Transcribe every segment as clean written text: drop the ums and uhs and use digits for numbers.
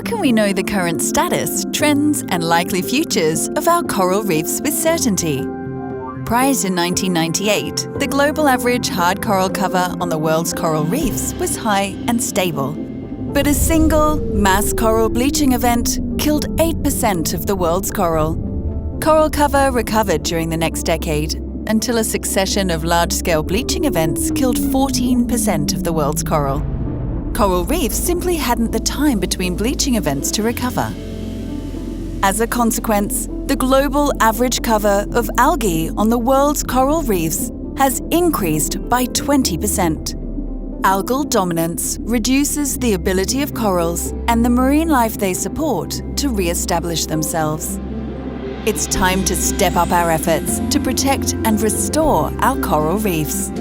How can we know the current status, trends, and likely futures of our coral reefs with certainty? Prior to 1998, the global average hard coral cover on the world's coral reefs was high and stable. But a single mass coral bleaching event killed 8% of the world's coral. Coral cover recovered during the next decade until a succession of large-scale bleaching events killed 14% of the world's coral. Coral reefs simply hadn't the time between bleaching events to recover. As a consequence, the global average cover of algae on the world's coral reefs has increased by 20%. Algal dominance reduces the ability of corals and the marine life they support to re-establish themselves. It's time to step up our efforts to protect and restore our coral reefs.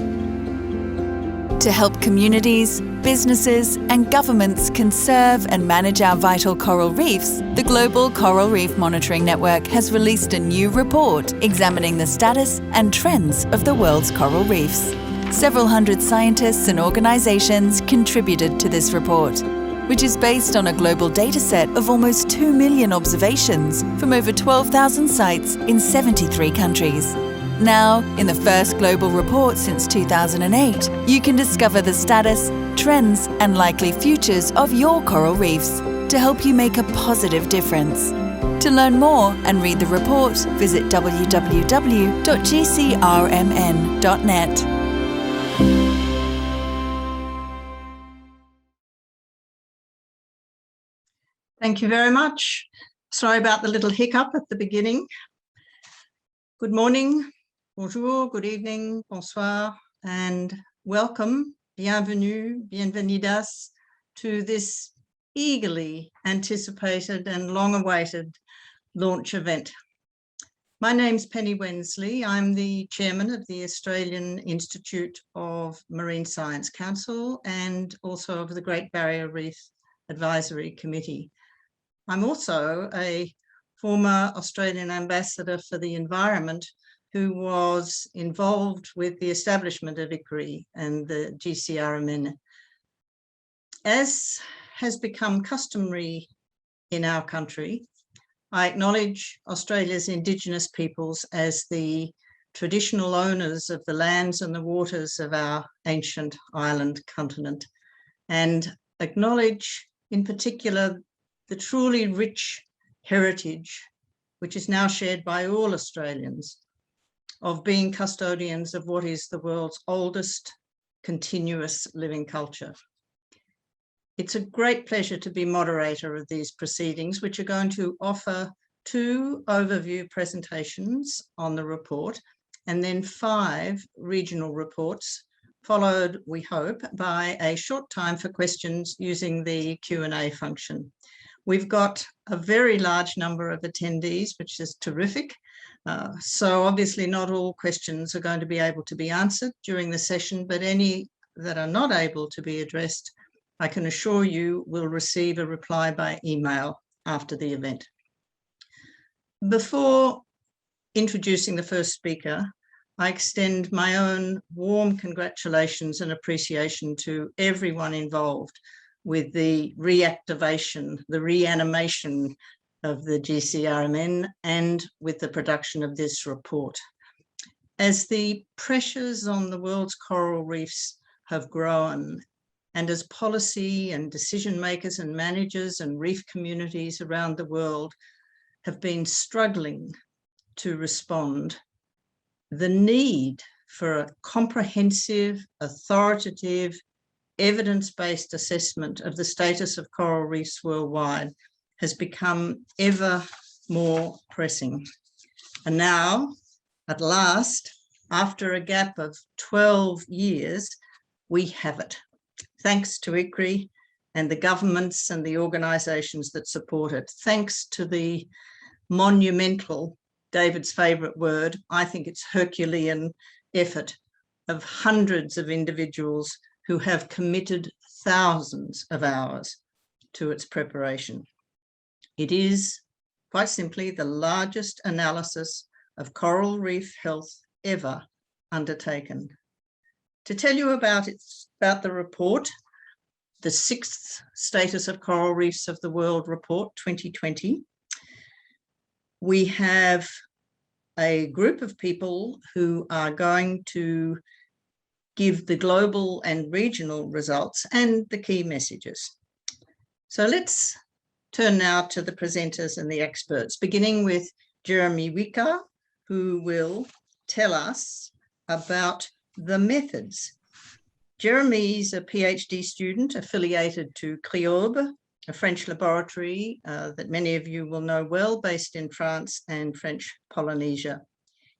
To help communities, businesses, and governments conserve and manage our vital coral reefs, the Global Coral Reef Monitoring Network has released a new report examining the status and trends of the world's coral reefs. Several hundred scientists and organizations contributed to this report, which is based on a global dataset of almost 2 million observations from over 12,000 sites in 73 countries. Now, in the first global report since 2008, you can discover the status, trends, and likely futures of your coral reefs to help you make a positive difference. To learn more and read the report, visit www.gcrmn.net. Thank you very much. Sorry about the little hiccup at the beginning. Good morning, bonjour, good evening, bonsoir, and welcome, bienvenue, bienvenidas, to this eagerly anticipated and long-awaited launch event. My name's Penny Wensley. I'm the chairman of the Australian Institute of Marine Science Council and also of the Great Barrier Reef Advisory Committee. I'm also a former Australian ambassador for the environment who was involved with the establishment of ICRI and the GCRMN. As has become customary in our country, I acknowledge Australia's Indigenous peoples as the traditional owners of the lands and the waters of our ancient island continent, and acknowledge in particular the truly rich heritage, which is now shared by all Australians, of being custodians of what is the world's oldest continuous living culture. It's a great pleasure to be moderator of these proceedings, which are going to offer 2 overview presentations on the report and then 5 regional reports, followed, we hope, by a short time for questions using the Q&A function. We've got a very large number of attendees, which is terrific. So obviously not all questions are going to be able to be answered during the session, but any that are not able to be addressed, I can assure you will receive a reply by email after the event. Before introducing the first speaker, I extend my own warm congratulations and appreciation to everyone involved with the reactivation, the reanimation of the GCRMN and with the production of this report. As the pressures on the world's coral reefs have grown, and as policy and decision makers and managers and reef communities around the world have been struggling to respond, the need for a comprehensive, authoritative, evidence-based assessment of the status of coral reefs worldwide has become ever more pressing. And now, at last, after a gap of 12 years, we have it. Thanks to ICRI and the governments and the organisations that support it. Thanks to the monumental, David's favourite word, I think it's Herculean effort of hundreds of individuals who have committed thousands of hours to its preparation. It is, quite simply, the largest analysis of coral reef health ever undertaken. To tell you about the report, the 6th Status of Coral Reefs of the World Report 2020. We have a group of people who are going to give the global and regional results and the key messages. So let's turn now to the presenters and the experts, beginning with Jeremy Wicker, who will tell us about the methods. Jeremy's a PhD student affiliated to CRIOB, a French laboratory that many of you will know well, based in France and French Polynesia.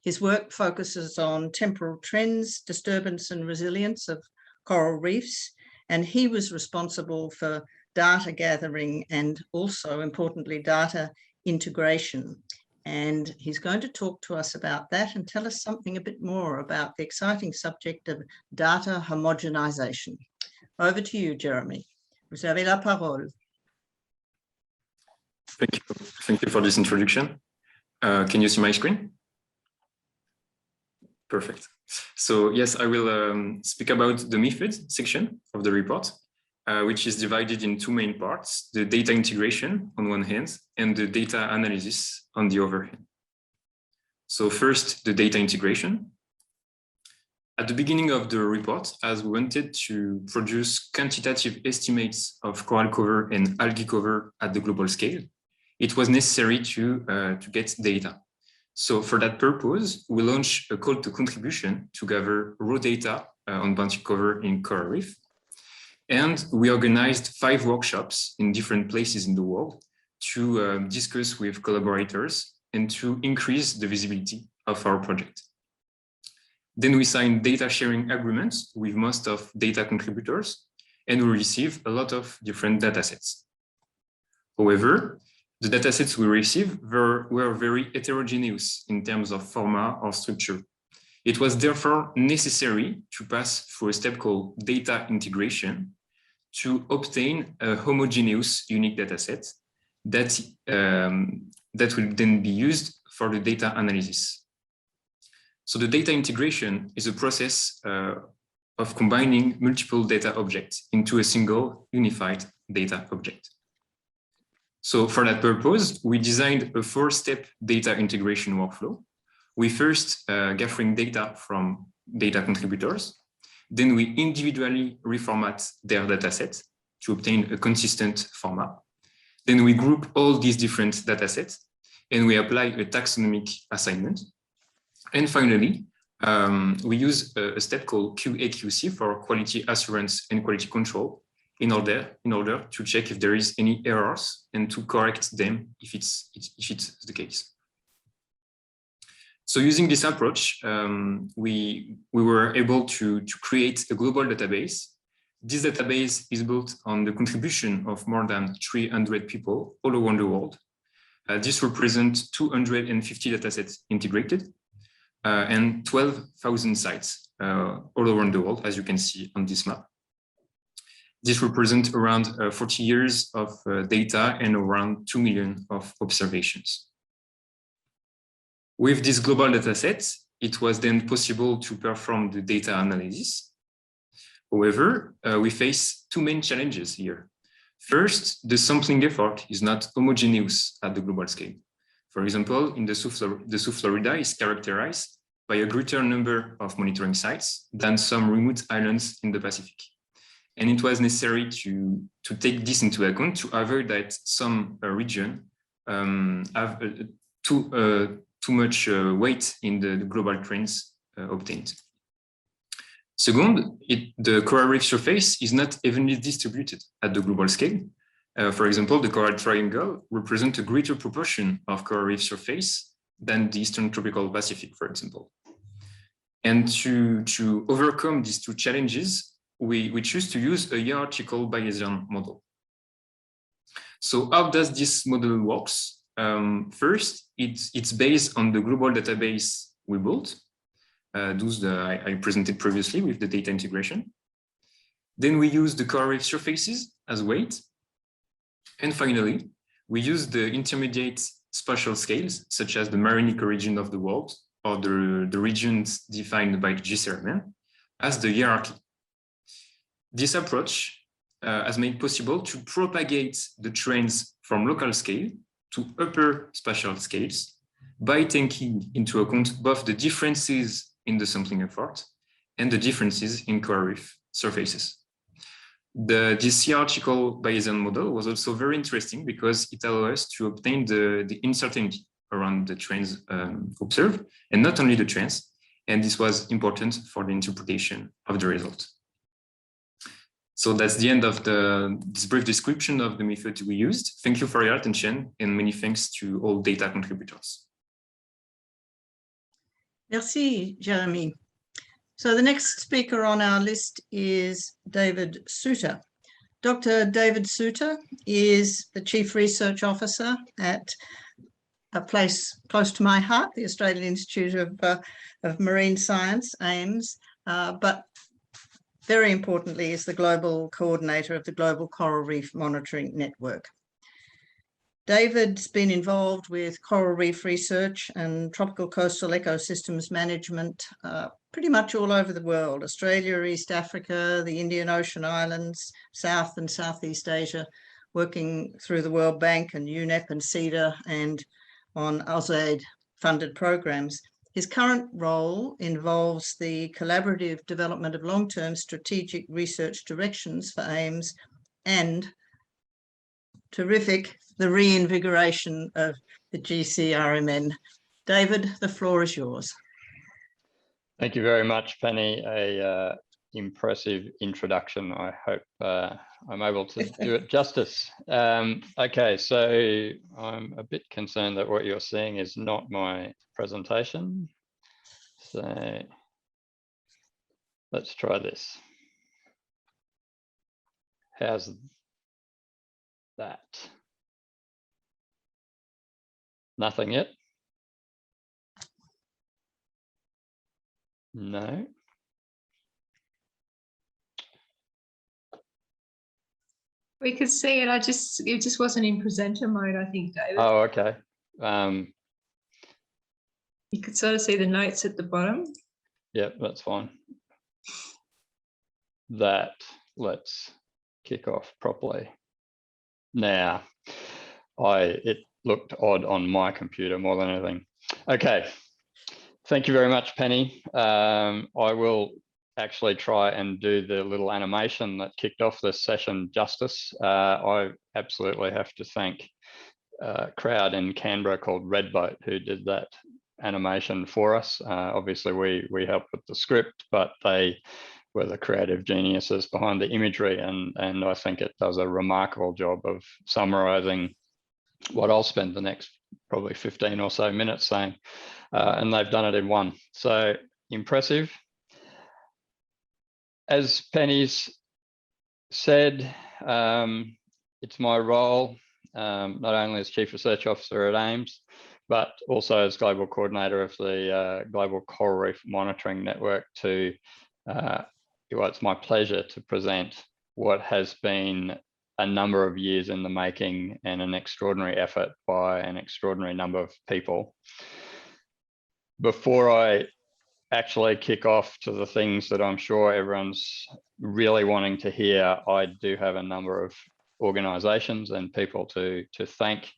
His work focuses on temporal trends, disturbance and resilience of coral reefs, and he was responsible for data gathering and also, importantly, data integration. And he's going to talk to us about that and tell us something a bit more about the exciting subject of data homogenization. Over to you, Jeremy. Vous avez la parole. Thank you. Thank you for this introduction. Can you see my screen? Perfect. So yes, I will speak about the methods section of the report, which is divided in two main parts: the data integration on one hand and the data analysis on the other hand. So first, the data integration. At the beginning of the report, as we wanted to produce quantitative estimates of coral cover and algae cover at the global scale, it was necessary to get data. So for that purpose, we launched a call to contribution to gather raw data on bounty cover in coral reef. And we organized 5 workshops in different places in the world to discuss with collaborators and to increase the visibility of our project. Then we signed data sharing agreements with most of data contributors, and we received a lot of different datasets. However, the datasets we received were very heterogeneous in terms of format or structure. It was therefore necessary to pass through a step called data integration to obtain a homogeneous unique dataset that will then be used for the data analysis. So the data integration is a process of combining multiple data objects into a single unified data object. So for that purpose, we designed a 4-step data integration workflow. We first gathering data from data contributors. Then we individually reformat their datasets to obtain a consistent format. Then we group all these different datasets and we apply a taxonomic assignment. And finally, we use a step called QA/QC for quality assurance and quality control in order to check if there is any errors and to correct them if it's the case. So using this approach, we were able to create a global database. This database is built on the contribution of more than 300 people all around the world. This represents 250 datasets integrated and 12,000 sites all around the world, as you can see on this map. This represents around 40 years of data and around 2 million of observations. With this global dataset, it was then possible to perform the data analysis. However, we face 2 main challenges here. First, the sampling effort is not homogeneous at the global scale. For example, in the South Florida is characterized by a greater number of monitoring sites than some remote islands in the Pacific. And it was necessary to take this into account to avoid that some region have too much weight in the global trends obtained. Second, the coral reef surface is not evenly distributed at the global scale. For example, the coral triangle represents a greater proportion of coral reef surface than the Eastern tropical Pacific, for example. And to overcome these 2 challenges, we choose to use a hierarchical Bayesian model. So how does this model works? First, it's based on the global database we built, those that I presented previously with the data integration. Then we use the coral reef surfaces as weight. And finally, we use the intermediate spatial scales, such as the marine ecoregion of the world or the regions defined by GCRMN as the hierarchy. This approach has made possible to propagate the trends from local scale to upper spatial scales by taking into account both the differences in the sampling effort and the differences in coral reef surfaces. This hierarchical Bayesian model was also very interesting because it allowed us to obtain the uncertainty around the trends observed, and not only the trends, and this was important for the interpretation of the result. So that's the end of this brief description of the method we used. Thank you for your attention, and many thanks to all data contributors. Merci, Jeremy. So the next speaker on our list is David Suter. Dr. David Suter is the Chief Research Officer at a place close to my heart, the Australian Institute of Marine Science, AIMS, but very importantly is the global coordinator of the Global Coral Reef Monitoring Network. David's been involved with coral reef research and tropical coastal ecosystems management pretty much all over the world: Australia, East Africa, the Indian Ocean Islands, South and Southeast Asia, working through the World Bank and UNEP and CEDAR and on AusAid funded programs. His current role involves the collaborative development of long-term strategic research directions for AIMS and terrific, the reinvigoration of the GCRMN. David, the floor is yours. Thank you very much, Penny. A impressive introduction. I hope I'm able to do it justice. Okay, so I'm a bit concerned that what you're seeing is not my presentation. So let's try this. How's that? Nothing yet? No. We could see it. It just wasn't in presenter mode, I think, David. Oh, okay. You could sort of see the notes at the bottom. Yep, that's fine. Let's kick off properly. Now, it looked odd on my computer more than anything. Okay, thank you very much, Penny. I will actually try and do the little animation that kicked off this session justice. I absolutely have to thank a crowd in Canberra called Redboat who did that animation for us. Obviously, we helped with the script, but they were the creative geniuses behind the imagery, and I think it does a remarkable job of summarizing what I'll spend the next probably 15 or so minutes saying, and they've done it in one. So impressive. As Penny's said, it's my role, not only as Chief Research Officer at AIMS, but also as Global Coordinator of the Global Coral Reef Monitoring Network to, well, it's my pleasure to present what has been a number of years in the making and an extraordinary effort by an extraordinary number of people. Before I actually kick off to the things that I'm sure everyone's really wanting to hear, I do have a number of organizations and people to thank.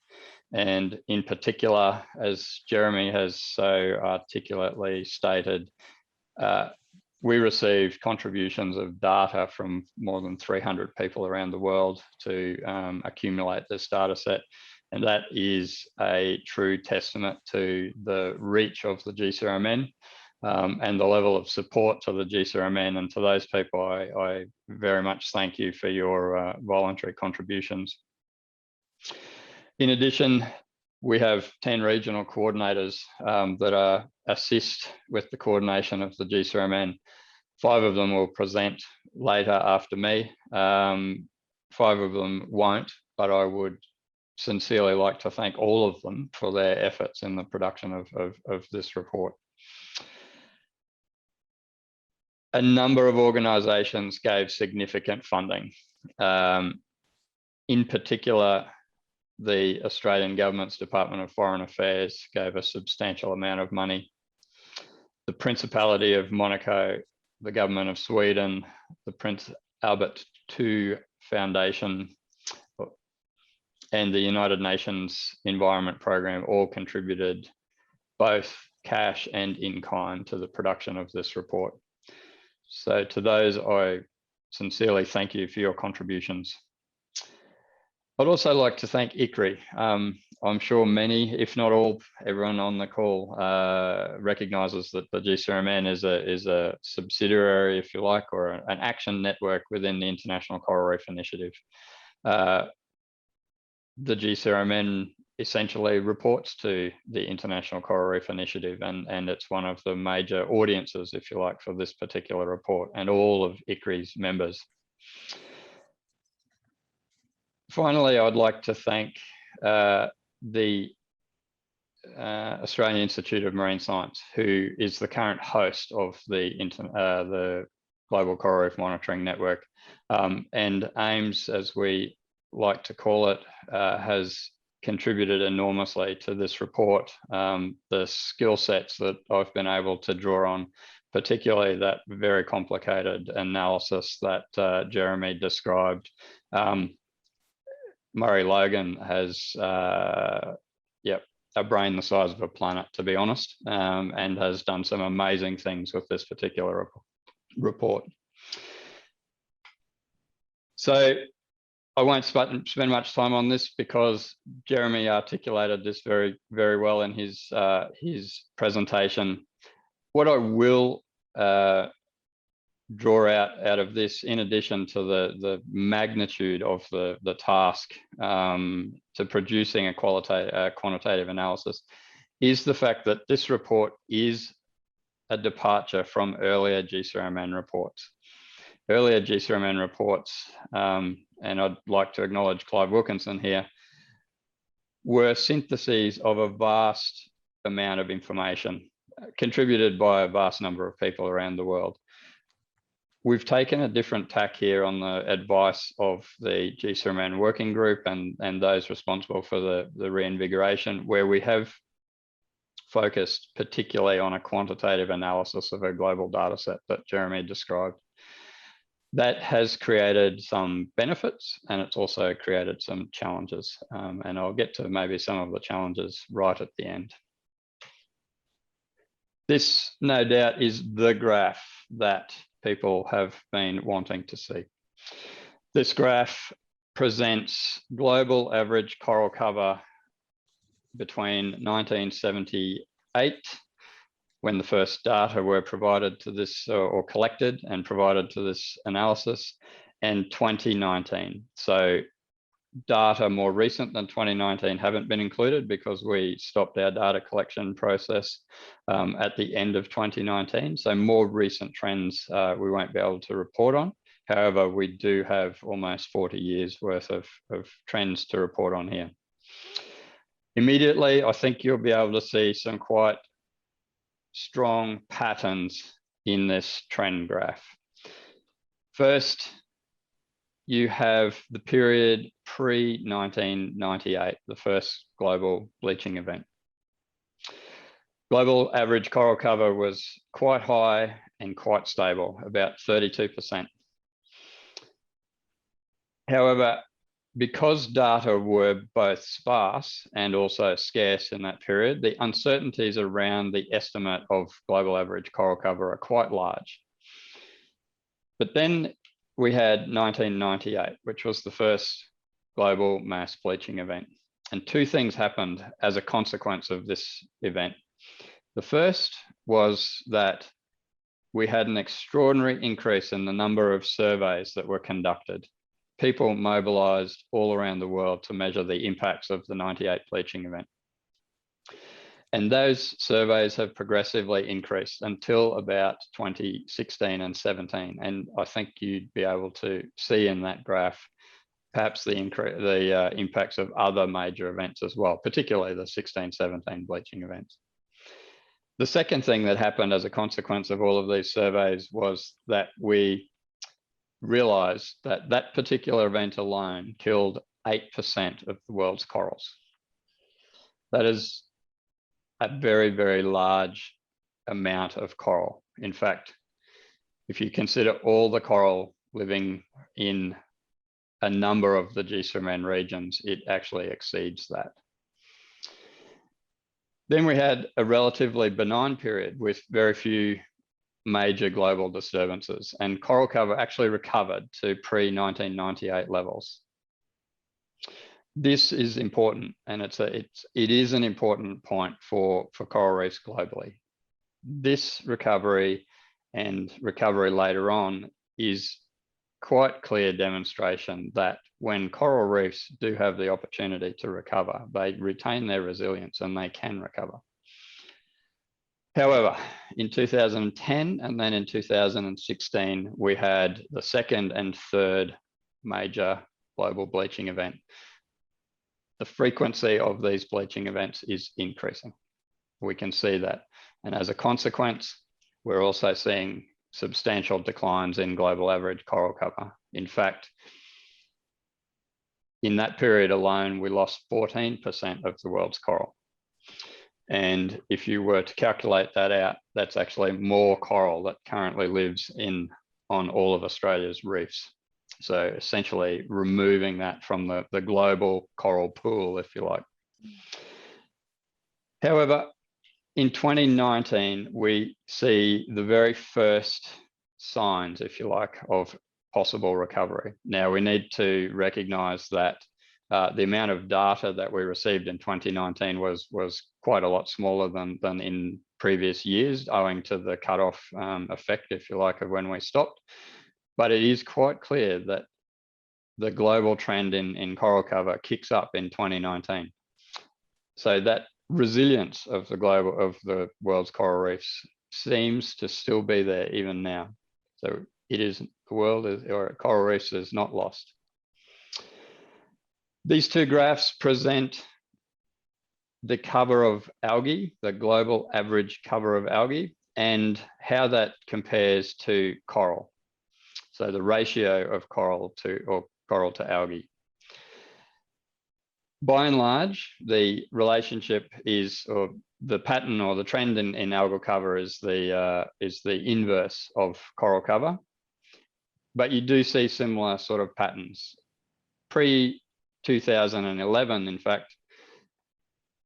And in particular, as Jeremy has so articulately stated, we received contributions of data from more than 300 people around the world to accumulate this data set. And that is a true testament to the reach of the GCRMN and the level of support to the GCRMN. And to those people, I very much thank you for your voluntary contributions. In addition, we have 10 regional coordinators that assist with the coordination of the GCRMN. 5 of them will present later after me. 5 of them won't, but I would sincerely like to thank all of them for their efforts in the production of this report. A number of organisations gave significant funding. In particular, the Australian government's Department of Foreign Affairs gave a substantial amount of money. The Principality of Monaco, the government of Sweden, the Prince Albert II Foundation and the United Nations Environment Programme all contributed both cash and in kind to the production of this report. So to those, I sincerely thank you for your contributions. I'd also like to thank ICRI. I'm sure many, if not all, everyone on the call recognises that the GCRMN is a subsidiary, if you like, or an action network within the International Coral Reef Initiative. The GCRMN essentially reports to the International Coral Reef Initiative, and it's one of the major audiences, if you like, for this particular report and all of ICRI's members. Finally, I'd like to thank the Australian Institute of Marine Science, who is the current host of the Global Coral Reef Monitoring Network, and AIMS, as we like to call it, has contributed enormously to this report. The skill sets that I've been able to draw on, particularly that very complicated analysis that Jeremy described. Murray Logan has, a brain the size of a planet, to be honest, and has done some amazing things with this particular report. So I won't spend much time on this because Jeremy articulated this very, very well in his presentation. What I will draw out of this, in addition to the magnitude of the task to producing a quantitative analysis, is the fact that this report is a departure from earlier GCRMN reports. Earlier GCRMN reports, and I'd like to acknowledge Clive Wilkinson here, were syntheses of a vast amount of information contributed by a vast number of people around the world. We've taken a different tack here on the advice of the GCRMN working group and those responsible for the reinvigoration, where we have focused particularly on a quantitative analysis of a global data set that Jeremy described. That has created some benefits, and it's also created some challenges. And I'll get to maybe some of the challenges right at the end. This, no doubt, is the graph that people have been wanting to see. This graph presents global average coral cover between 1978, when the first data were provided to this, or collected and provided to this analysis, and 2019. So data more recent than 2019 haven't been included because we stopped our data collection process at the end of 2019. So more recent trends we won't be able to report on. However, we do have almost 40 years worth of trends to report on here. Immediately, I think you'll be able to see some quite strong patterns in this trend graph. First, you have the period pre-1998, the first global bleaching event. Global average coral cover was quite high and quite stable, about 32%. However, because data were both sparse and also scarce in that period, the uncertainties around the estimate of global average coral cover are quite large. But then we had 1998, which was the first global mass bleaching event. And two things happened as a consequence of this event. The first was that we had an extraordinary increase in the number of surveys that were conducted. People mobilized all around the world to measure the impacts of the 98 bleaching event. And those surveys have progressively increased until about 2016 and 17. And I think you'd be able to see in that graph perhaps the impacts of other major events as well, particularly the 16-17 bleaching events. The second thing that happened as a consequence of all of these surveys was that we realized that that particular event alone killed 8% of the world's corals. That is a very, very large amount of coral. In fact, if you consider all the coral living in a number of the GCRMN regions, it actually exceeds that. Then we had a relatively benign period with very few major global disturbances, and coral cover actually recovered to pre-1998 levels. This is important, and it is an important point for coral reefs globally. This recovery and recovery later on is quite clear demonstration that when coral reefs do have the opportunity to recover, they retain their resilience and they can recover. However, in 2010 and then in 2016, we had the second and third major global bleaching event. The frequency of these bleaching events is increasing. We can see that. And as a consequence, we're also seeing substantial declines in global average coral cover. In fact, in that period alone, we lost 14% of the world's coral. And if you were to calculate that out, that's actually more coral that currently lives on all of Australia's reefs. So essentially removing that from the global coral pool, if you like. However, in 2019, we see the very first signs, if you like, of possible recovery. Now, we need to recognise that the amount of data that we received in 2019 was quite a lot smaller than in previous years, owing to the cutoff effect, if you like, of when we stopped. But it is quite clear that the global trend in coral cover kicks up in 2019. So that resilience of the world's coral reefs seems to still be there even now. So coral reefs is not lost. These two graphs present the cover of algae, the global average cover of algae, and how that compares to coral. So the ratio of coral to algae. By and large, the relationship is, or the pattern or the trend in algal cover is the inverse of coral cover. But you do see similar sort of patterns. Pre-2011, in fact,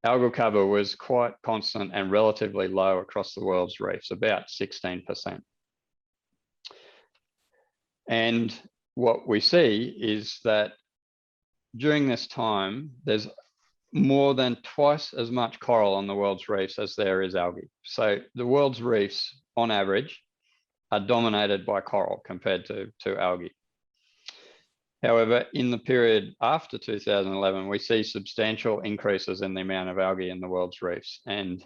algal cover was quite constant and relatively low across the world's reefs, about 16%. And what we see is that during this time, there's more than twice as much coral on the world's reefs as there is algae. So the world's reefs, on average, are dominated by coral compared to algae. However, in the period after 2011, we see substantial increases in the amount of algae in the world's reefs. And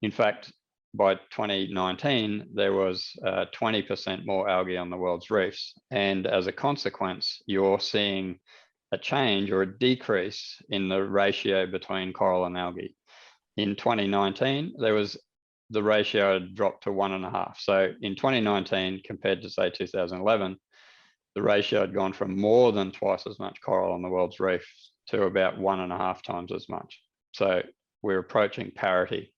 in fact, by 2019, there was 20% more algae on the world's reefs. And as a consequence, you're seeing a change or a decrease in the ratio between coral and algae. In 2019, the ratio had dropped to 1.5. So in 2019, compared to say 2011, the ratio had gone from more than twice as much coral on the world's reefs to about 1.5 times as much. So we're approaching parity.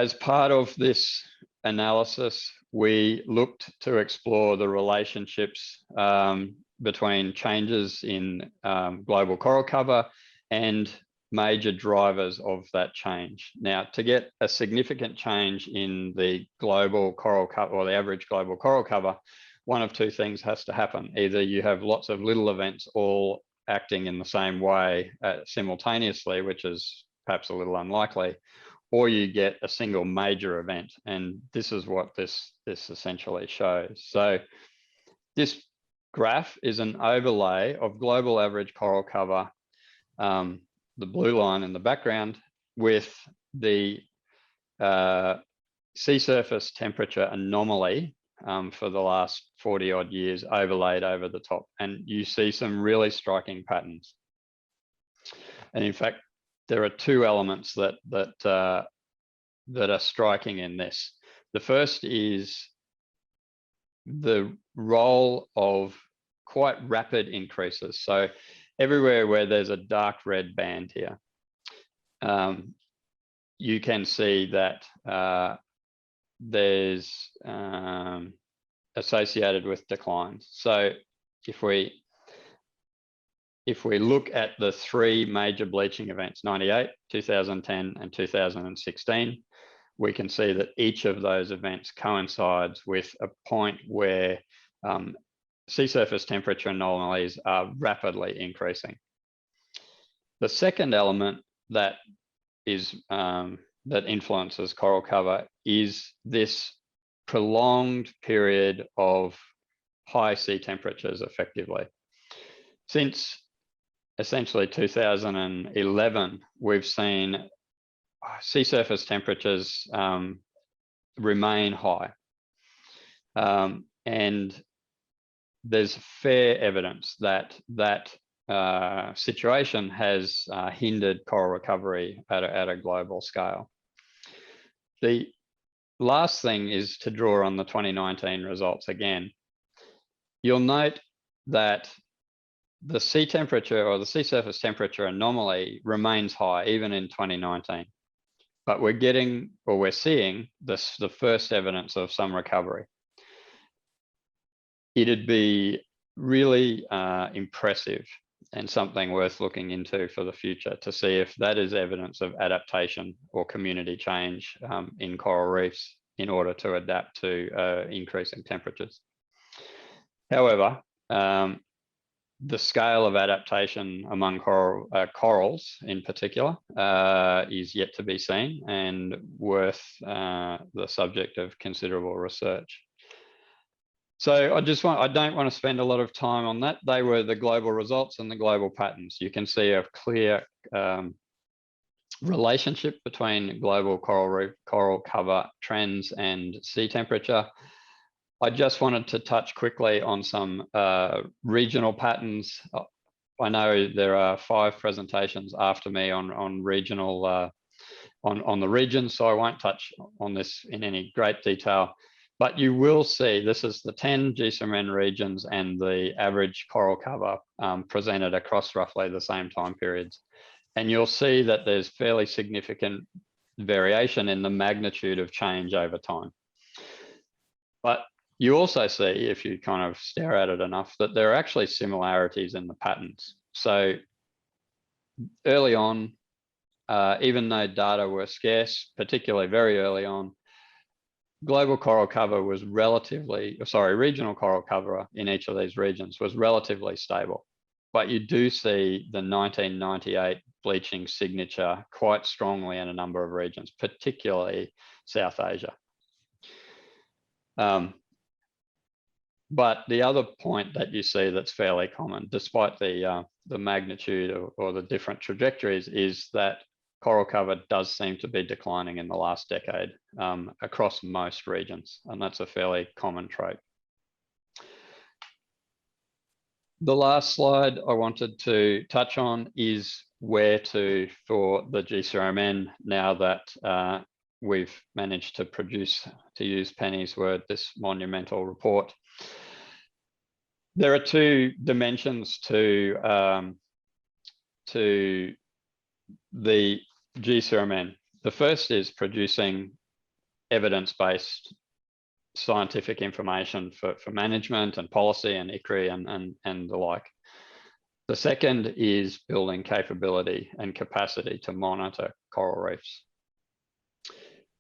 As part of this analysis, we looked to explore the relationships between changes in global coral cover and major drivers of that change. Now, to get a significant change in the global coral cover or the average global coral cover, one of two things has to happen. Either you have lots of little events all acting in the same way simultaneously, which is perhaps a little unlikely, or you get a single major event. And this is what this essentially shows. So this graph is an overlay of global average coral cover, the blue line in the background, with the sea surface temperature anomaly for the last 40 odd years overlaid over the top. And you see some really striking patterns. And in fact, there are two elements that are striking in this. The first is the role of quite rapid increases. So everywhere where there's a dark red band here, you can see that there's a associated with declines. So if we look at the three major bleaching events, 98, 2010, and 2016, we can see that each of those events coincides with a point where sea surface temperature anomalies are rapidly increasing. The second element that is that influences coral cover is this prolonged period of high sea temperatures effectively. Since essentially 2011, we've seen sea surface temperatures remain high. And there's fair evidence that situation has hindered coral recovery at a global scale. The last thing is to draw on the 2019 results again. You'll note that the sea temperature or the sea surface temperature anomaly remains high even in 2019, but we're seeing the first evidence of some recovery. It'd be really impressive and something worth looking into for the future to see if that is evidence of adaptation or community change in coral reefs in order to adapt to increasing temperatures. However, the scale of adaptation among corals in particular is yet to be seen and worth the subject of considerable research. So I don't want to spend a lot of time on that. They were the global results and the global patterns. You can see a clear relationship between global coral cover trends and sea temperature. I just wanted to touch quickly on some regional patterns. I know there are 5 presentations after me on regional on the regions, so I won't touch on this in any great detail. But you will see this is the 10 GCRMN regions and the average coral cover presented across roughly the same time periods. And you'll see that there's fairly significant variation in the magnitude of change over time. But you also see, if you kind of stare at it enough, that there are actually similarities in the patterns. So early on, even though data were scarce, particularly very early on, global coral cover was regional coral cover in each of these regions was relatively stable. But you do see the 1998 bleaching signature quite strongly in a number of regions, particularly South Asia. But the other point that you see that's fairly common, despite the magnitude or the different trajectories, is that coral cover does seem to be declining in the last decade across most regions, and that's a fairly common trait. The last slide I wanted to touch on is where to for the GCRMN now that we've managed to produce, to use Penny's word, this monumental report. There are 2 dimensions to the GCRMN. The first is producing evidence-based scientific information for management and policy and ICRI and the like. The second is building capability and capacity to monitor coral reefs.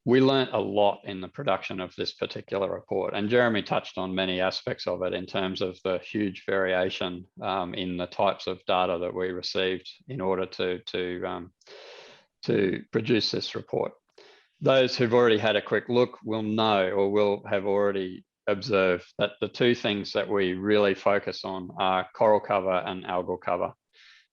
We learned a lot in the production of this particular report, and Jeremy touched on many aspects of it in terms of the huge variation in the types of data that we received in order to produce this report. Those who've already had a quick look will know or will have already observed that the 2 things that we really focus on are coral cover and algal cover.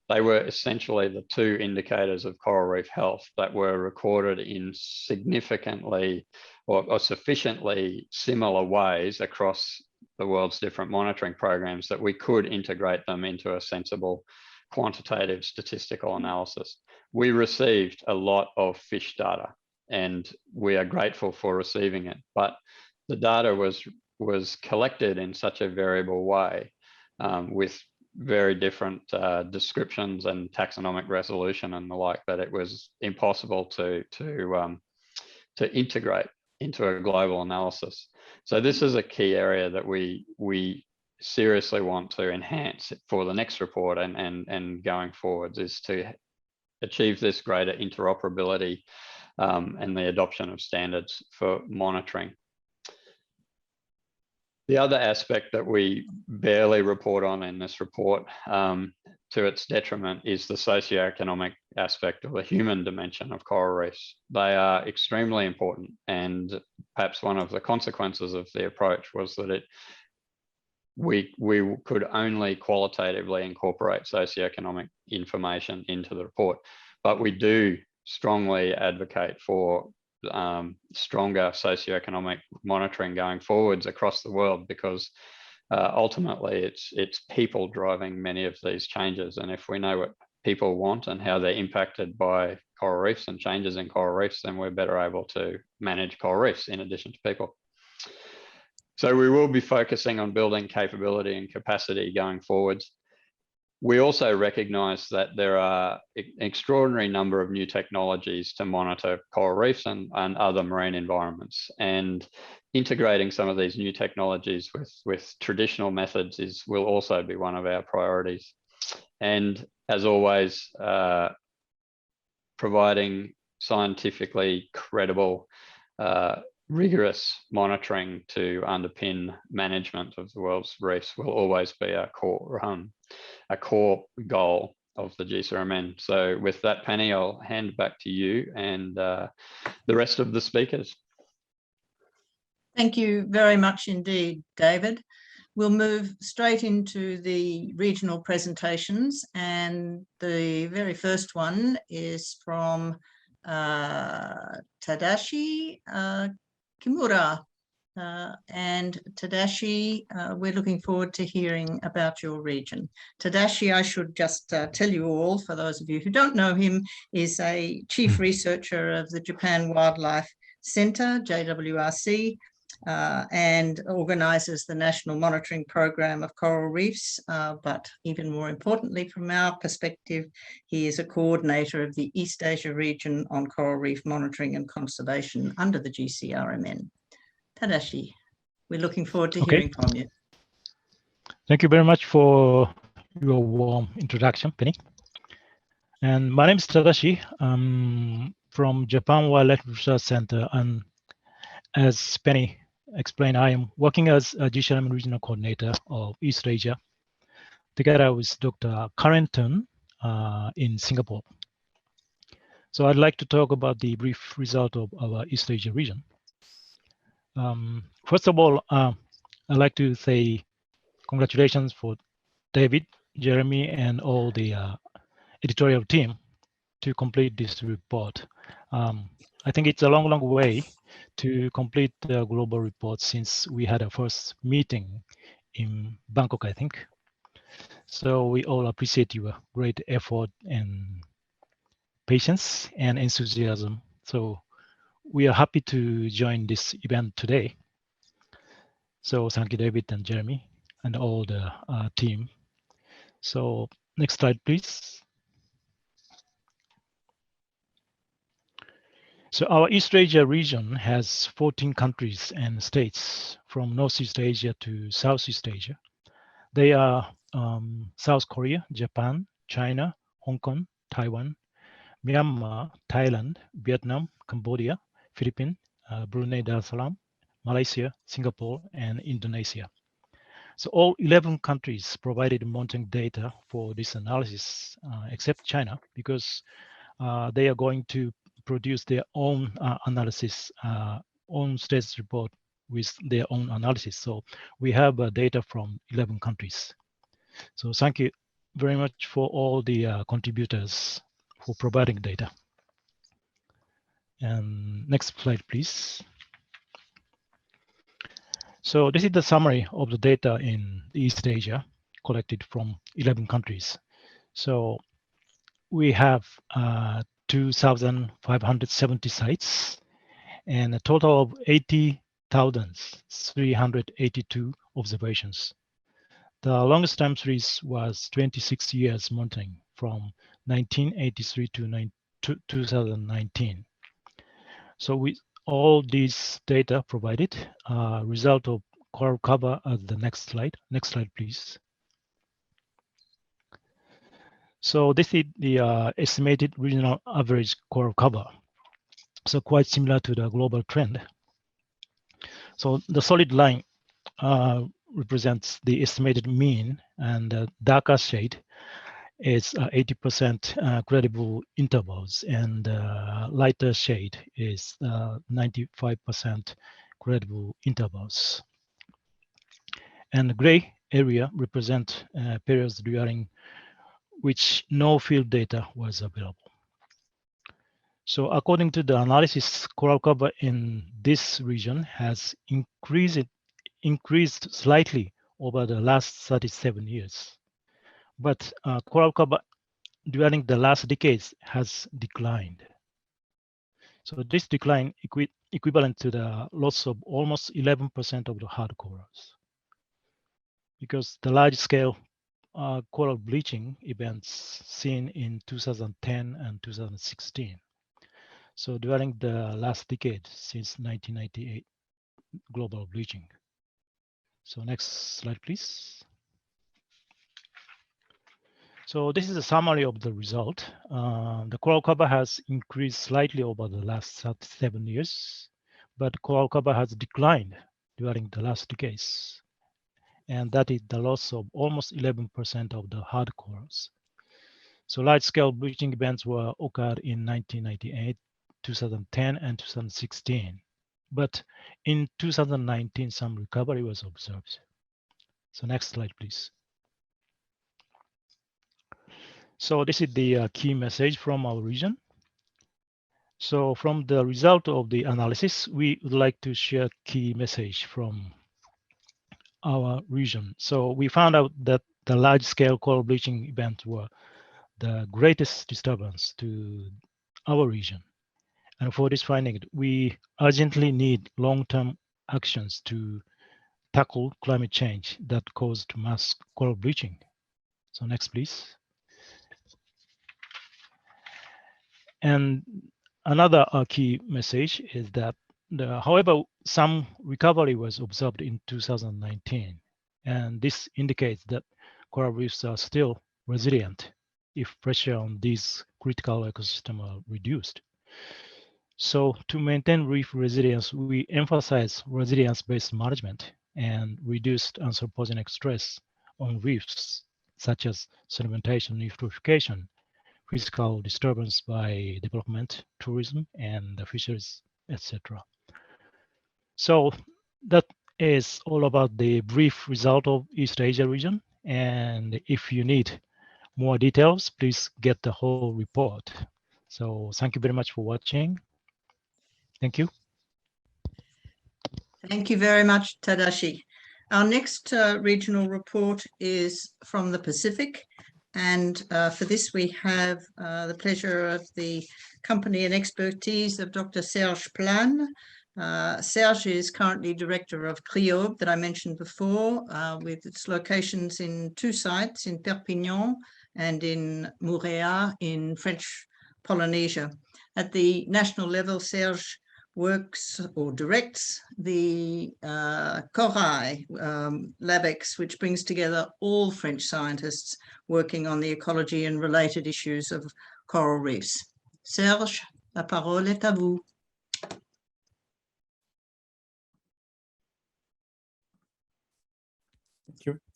They were essentially the 2 indicators of coral reef health that were recorded in significantly or sufficiently similar ways across the world's different monitoring programs that we could integrate them into a sensible quantitative statistical analysis. We received a lot of fish data and we are grateful for receiving it, but the data was collected in such a variable way with very different descriptions and taxonomic resolution and the like, that it was impossible to integrate into a global analysis. So this is a key area that we seriously want to enhance for the next report and going forwards, is to achieve this greater interoperability and the adoption of standards for monitoring. The other aspect that we barely report on in this report, to its detriment, is the socioeconomic aspect, or the human dimension of coral reefs. They are extremely important, and perhaps one of the consequences of the approach was that we could only qualitatively incorporate socioeconomic information into the report, but we do strongly advocate for stronger socioeconomic monitoring going forwards across the world, because ultimately it's people driving many of these changes. And if we know what people want and how they're impacted by coral reefs and changes in coral reefs, then we're better able to manage coral reefs in addition to people. So we will be focusing on building capability and capacity going forwards. We also recognise that there are an extraordinary number of new technologies to monitor coral reefs and other marine environments, and integrating some of these new technologies with traditional methods will also be one of our priorities. And as always, providing scientifically credible, rigorous monitoring to underpin management of the world's reefs will always be a core goal of the GCRMN. So with that, Penny, I'll hand back to you and the rest of the speakers. Thank you very much indeed, David. We'll move straight into the regional presentations, and the very first one is from Tadashi Kimura. And Tadashi, we're looking forward to hearing about your region. Tadashi, I should just tell you all, for those of you who don't know him, is a chief researcher of the Japan Wildlife Center, JWRC, and organises the National Monitoring Program of Coral Reefs. But even more importantly, from our perspective, he is a coordinator of the East Asia region on coral reef monitoring and conservation under the GCRMN. Tadashi, we're looking forward to hearing from you. Thank you very much for your warm introduction, Penny. And my name is Tadashi. I'm from Japan Wildlife Research Center, and as Penny explained, I am working as a GCRMN regional coordinator of East Asia, together with Dr. Carrington in Singapore. So I'd like to talk about the brief result of our East Asia region. First of all, I'd like to say congratulations for David, Jeremy, and all the editorial team to complete this report. I think it's a long, long way to complete the global report since we had a first meeting in Bangkok, I think. So we all appreciate your great effort and patience and enthusiasm. So we are happy to join this event today. So thank you, David and Jeremy, and all the team. So next slide, please. So our East Asia region has 14 countries and states from Northeast Asia to Southeast Asia. They are South Korea, Japan, China, Hong Kong, Taiwan, Myanmar, Thailand, Vietnam, Cambodia, Philippines, Brunei Darussalam, Malaysia, Singapore, and Indonesia. So all 11 countries provided monitoring data for this analysis, except China, because they are going to produce their own analysis, own status report with their own analysis. So we have data from 11 countries. So thank you very much for all the contributors for providing data. And next slide, please. So this is the summary of the data in East Asia collected from 11 countries. So we have 2,570 sites and a total of 80,382 observations. The longest time series was 26 years monitoring from 1983 to 2019. So all these data provided result of coral cover as the next slide. Next slide, please. So this is the estimated regional average coral cover. So quite similar to the global trend. So the solid line represents the estimated mean, and the darker shade is 80% credible intervals, and lighter shade is 95% credible intervals. And the gray area represent periods during which no field data was available. So according to the analysis, coral cover in this region has increased slightly over the last 37 years. But coral cover during the last decades has declined. So this decline equivalent to the loss of almost 11% of the hard corals, because the large-scale coral bleaching events seen in 2010 and 2016. So during the last decade, since 1998, global bleaching. So next slide, please. So this is a summary of the result. The coral cover has increased slightly over the last 37 years, but coral cover has declined during the last decades. And that is the loss of almost 11% of the hard corals. So large-scale bleaching events were occurred in 1998, 2010, and 2016. But in 2019, some recovery was observed. So next slide, please. So this is the key message from our region. So from the result of the analysis, we would like to share key message from our region. So we found out that the large-scale coral bleaching events were the greatest disturbance to our region. And for this finding, we urgently need long-term actions to tackle climate change that caused mass coral bleaching. So next, please. And another key message is that, however, some recovery was observed in 2019. And this indicates that coral reefs are still resilient if pressure on these critical ecosystems are reduced. So to maintain reef resilience, we emphasize resilience-based management and reduced anthropogenic stress on reefs, such as sedimentation, eutrophication, physical disturbance by development, tourism, and the fisheries, etc. So that is all about the brief result of East Asia region. And if you need more details, please get the whole report. So thank you very much for watching. Thank you. Thank you very much, Tadashi. Our next regional report is from the Pacific. And for this, we have the pleasure of the company and expertise of Dr. Serge Plan. Serge is currently director of CRIOB that I mentioned before, with its locations in two sites, in Perpignan and in Moorea in French Polynesia. At the national level, Serge works or directs the Corail LabEx, which brings together all French scientists working on the ecology and related issues of coral reefs. Serge, la parole est à vous.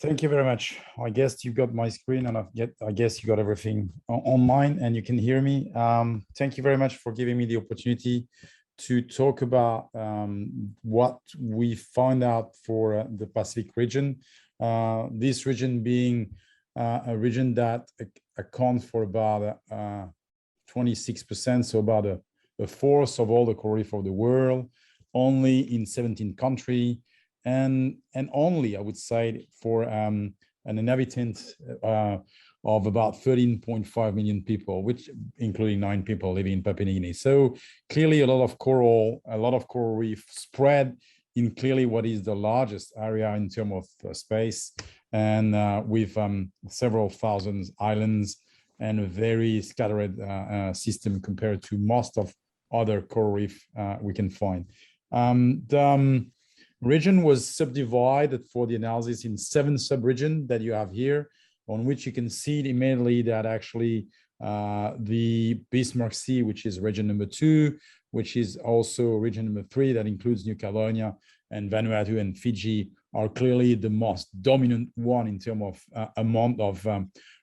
Thank you very much. I guess you got my screen, and I guess you got everything on mine and you can hear me. Thank you very much for giving me the opportunity to talk about what we found out for the Pacific region. This region being a region that accounts for about 26%, so about a fourth of all the coral reef of the world, only in 17 countries, and only, I would say, for an inhabitant of about 13.5 million people, which including 9 people living in Papua New Guinea. So clearly a lot of coral reef spread in clearly what is the largest area in terms of space, and with several thousand islands and a very scattered system compared to most of other coral reef we can find. The region was subdivided for the analysis in 7 subregions that you have here, on which you can see immediately that actually the Bismarck Sea, which is region number 2, which is also region number 3, that includes New Caledonia and Vanuatu and Fiji, are clearly the most dominant one in terms of amount of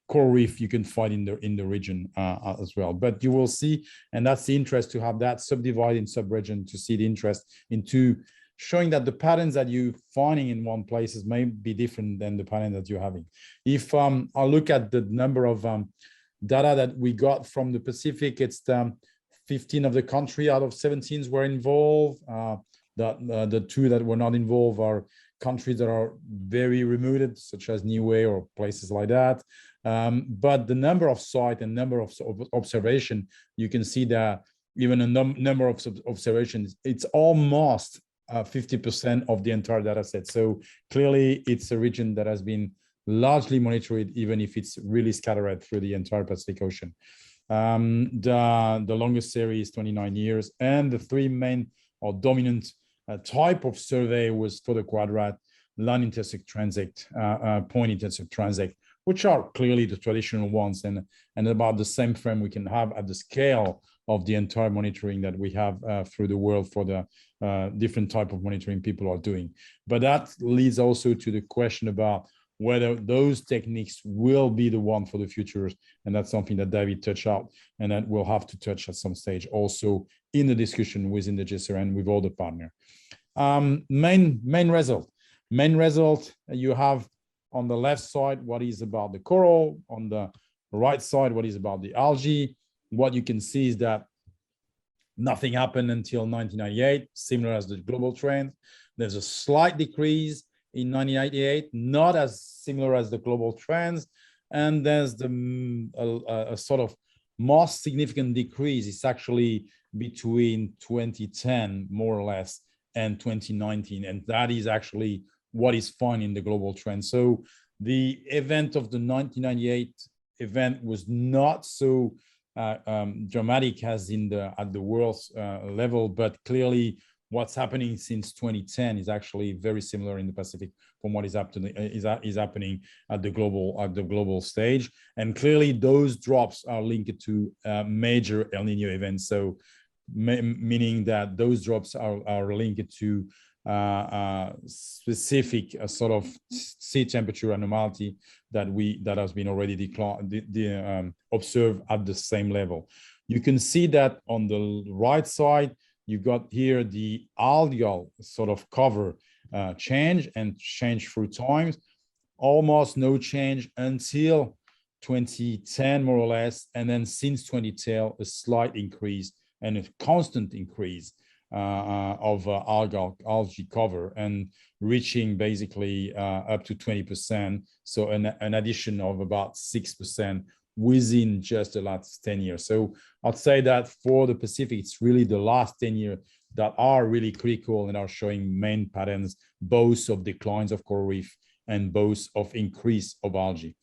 coral reef you can find in the region as well. But you will see, and that's the interest, to have that subdivided in subregion, to see the interest into showing that the patterns that you're finding in one place may be different than the pattern that you're having. If I look at the number of data that we got from the Pacific, it's 15 of the country out of 17 were involved. The 2 that were not involved are countries that are very remote, such as Niue or places like that. But the number of sites and number of observation, you can see that even a number of observations, it's almost 50% of the entire data set. So clearly it's a region that has been largely monitored, even if it's really scattered through the entire Pacific Ocean. The longest series is 29 years, and the 3 main or dominant type of survey was for the quadrat, line intersect transect, point intersect transect, which are clearly the traditional ones, and about the same frame we can have at the scale of the entire monitoring that we have through the world for the different type of monitoring people are doing. But that leads also to the question about whether those techniques will be the one for the future, and that's something that David touched out, and that we'll have to touch at some stage also in the discussion within the GCRMN with all the partners. Main result, you have on the left side what is about the coral, on the right side what is about the algae. What you can see is that nothing happened until 1998, similar as the global trend. There's a slight decrease in 1998, not as similar as the global trends. And there's a sort of most significant decrease is actually between 2010, more or less, and 2019. And that is actually what is found in the global trend. So the event of the 1998 event was not so dramatic as at the world level, but clearly what's happening since 2010 is actually very similar in the Pacific from what is happening at the global stage. And clearly those drops are linked to major El Nino events. So meaning that those drops are linked to specific sort of sea temperature anomaly that has been already observed at the same level. You can see that on the right side, you got here the algal sort of cover change through times, almost no change until 2010, more or less. And then since 2010, a slight increase and a constant increase of algae cover, and reaching basically up to 20%. So an addition of about 6% within just the last 10 years. So I'd say that for the Pacific, it's really the last 10 years that are really critical and are showing main patterns, both of declines of coral reef and both of increase of algae.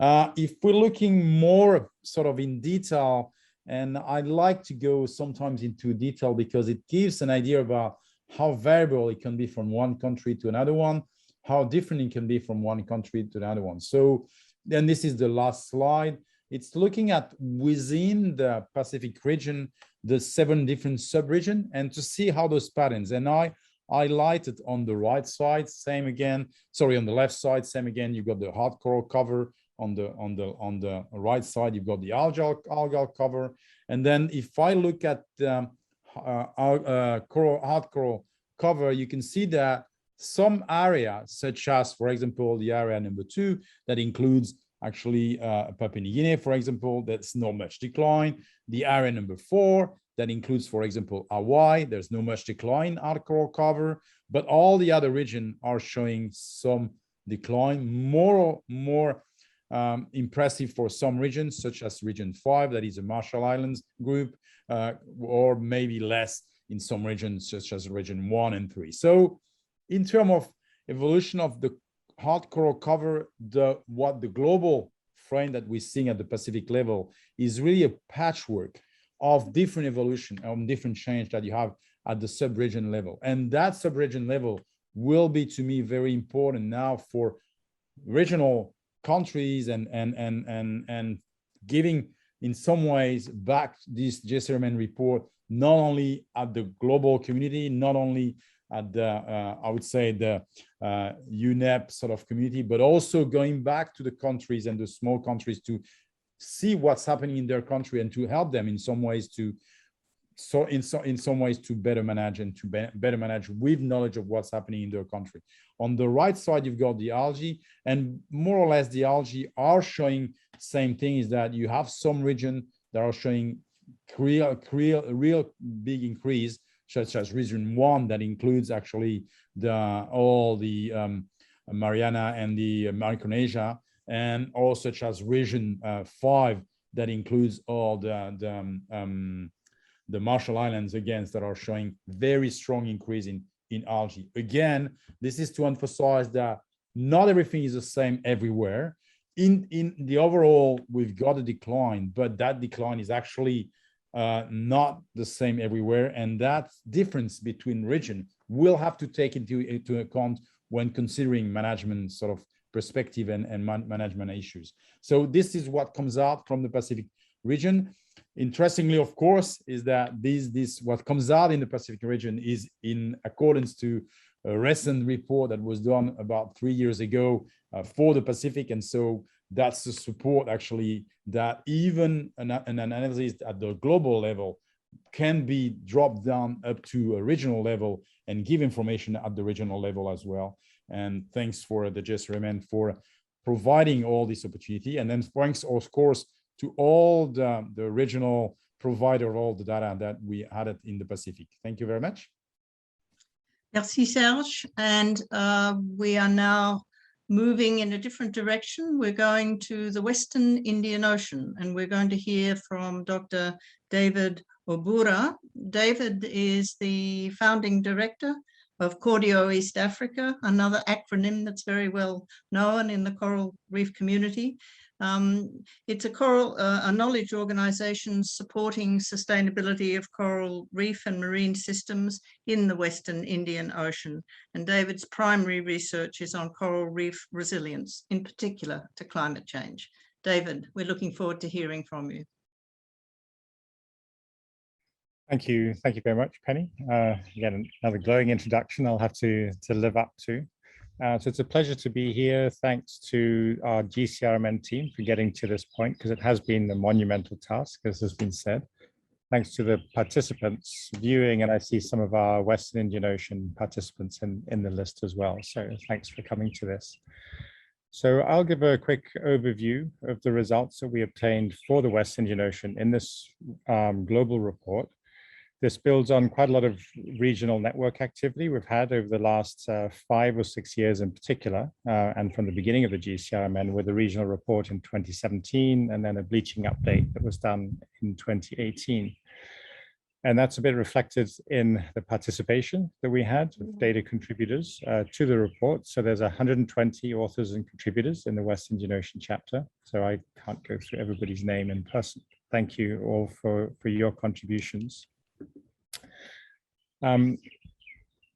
If we're looking more sort of in detail, and I'd like to go sometimes into detail because it gives an idea about how variable it can be from one country to another one, how different it can be from one country to another one. So then this is the last slide. It's looking at within the Pacific region, the 7 different subregions, and to see how those patterns, and I highlighted on the right side, same again, sorry, on the left side, same again, you've got the hard coral cover. On the right side, you've got the algal cover. And then if I look at the hard coral cover, you can see that some area, such as, for example, the area number 2, that includes actually Papua New Guinea, for example, that's not much decline. The area number 4, that includes, for example, Hawaii, there's no much decline, hard coral cover, but all the other regions are showing some decline, more impressive for some regions, such as region 5, that is the Marshall Islands group, or maybe less in some regions, such as region 1 and 3. So in terms of evolution of the hard coral cover, what the global frame that we're seeing at the Pacific level is really a patchwork of different evolution, different change that you have at the subregion level. And that subregion level will be, to me, very important now for regional countries and giving in some ways back this GCRMN report, not only at the global community, not only at the, I would say, the UNEP sort of community, but also going back to the countries and the small countries to see what's happening in their country and to help them in some ways to, in some ways to better manage and to better manage with knowledge of what's happening in their country. On the right side, you've got the algae, and more or less the algae are showing same thing, is that you have some region that are showing real big increase, such as region 1 that includes actually all the Mariana and the Micronesia, and also such as region 5 that includes all the Marshall Islands, again, that are showing very strong increase in algae. Again, this is to emphasize that not everything is the same everywhere. In the overall, we've got a decline, but that decline is actually not the same everywhere. And that difference between region will have to take into account when considering management sort of perspective and management issues. So this is what comes out from the Pacific region. Interestingly, of course, is that what comes out in the Pacific region is in accordance to a recent report that was done about 3 years ago for the Pacific. And so that's the support actually that even an analysis at the global level can be dropped down up to a regional level and give information at the regional level as well. And thanks for the GCRMN for providing all this opportunity. And then thanks, of course, to all the regional provider of all the data that we had in the Pacific. Thank you very much. Merci, Serge. And we are now moving in a different direction. We're going to the Western Indian Ocean, and we're going to hear from Dr. David Obura. David is the founding director of Cordio East Africa, another acronym that's very well known in the coral reef community. It's a knowledge organization supporting sustainability of coral reef and marine systems in the Western Indian Ocean. And David's primary research is on coral reef resilience, in particular to climate change. David, we're looking forward to hearing from you. Thank you very much, Penny. Again, another glowing introduction I'll have to live up to. So it's a pleasure to be here. Thanks to our GCRMN team for getting to this point, because it has been a monumental task, as has been said. Thanks to the participants viewing, and I see some of our Western Indian Ocean participants in the list as well. So thanks for coming to this. So I'll give a quick overview of the results that we obtained for the West Indian Ocean in this global report. This builds on quite a lot of regional network activity we've had over the last 5 or 6 years in particular, and from the beginning of the GCRMN with a regional report in 2017, and then a bleaching update that was done in 2018. And that's a bit reflected in the participation that we had with data contributors to the report. So there's 120 authors and contributors in the West Indian Ocean chapter. So I can't go through everybody's name in person. Thank you all for your contributions.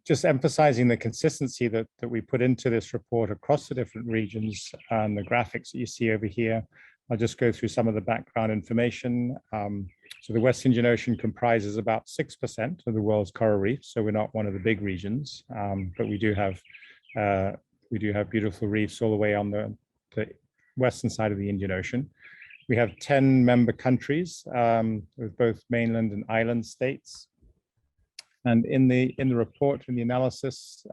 Just emphasizing the consistency that we put into this report across the different regions and the graphics that you see over here. I'll just go through some of the background information. So the West Indian Ocean comprises about 6% of the world's coral reefs. So we're not one of the big regions, but we do have beautiful reefs all the way on the western side of the Indian Ocean. We have 10 member countries with both mainland and island states. And in the report, in the analysis,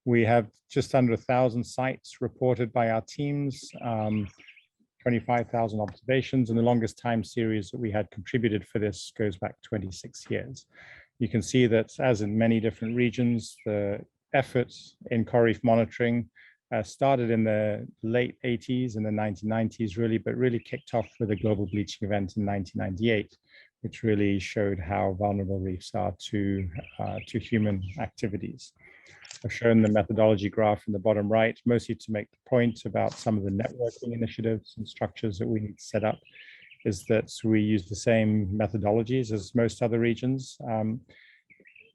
we have just under 1,000 sites reported by our teams, 25,000 observations, and the longest time series that we had contributed for this goes back 26 years. You can see that, as in many different regions, the efforts in coral reef monitoring started in the late 80s and the 1990s, really, but really kicked off with a global bleaching event in 1998, which really showed how vulnerable reefs are to human activities. I've shown the methodology graph in the bottom right, mostly to make the point about some of the networking initiatives and structures that we need to set up is that we use the same methodologies as most other regions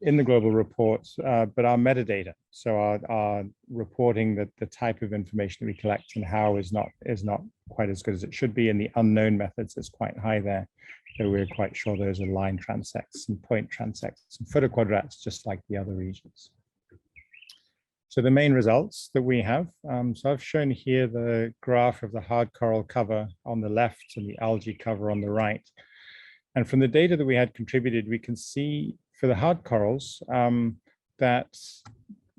in the global report, but our metadata, so our reporting that the type of information we collect and how is not quite as good as it should be, and the unknown methods is quite high there. So we're quite sure those are line transects and point transects and photoquadrats, just like the other regions. So the main results that we have, so I've shown here the graph of the hard coral cover on the left and the algae cover on the right. And from the data that we had contributed, we can see for the hard corals that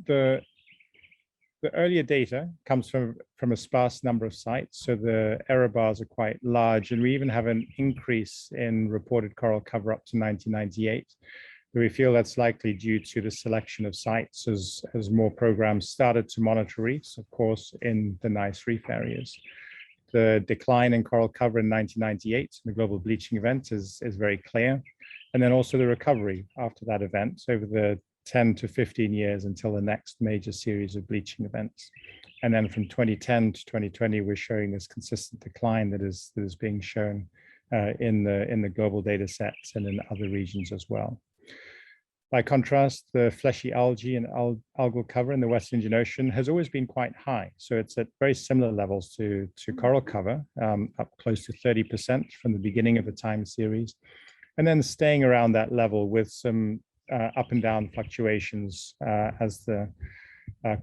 the earlier data comes from a sparse number of sites. So the error bars are quite large, and we even have an increase in reported coral cover up to 1998. We feel that's likely due to the selection of sites as more programs started to monitor reefs, of course, in the nice reef areas. The decline in coral cover in 1998, the global bleaching event, is very clear. And then also the recovery after that event over the 10 to 15 years until the next major series of bleaching events. And then from 2010 to 2020, we're showing this consistent decline that is being shown in the global data sets and in other regions as well. By contrast, the fleshy algae and algal cover in the West Indian Ocean has always been quite high. So it's at very similar levels to coral cover, up close to 30% from the beginning of the time series, and then staying around that level with some up and down fluctuations as the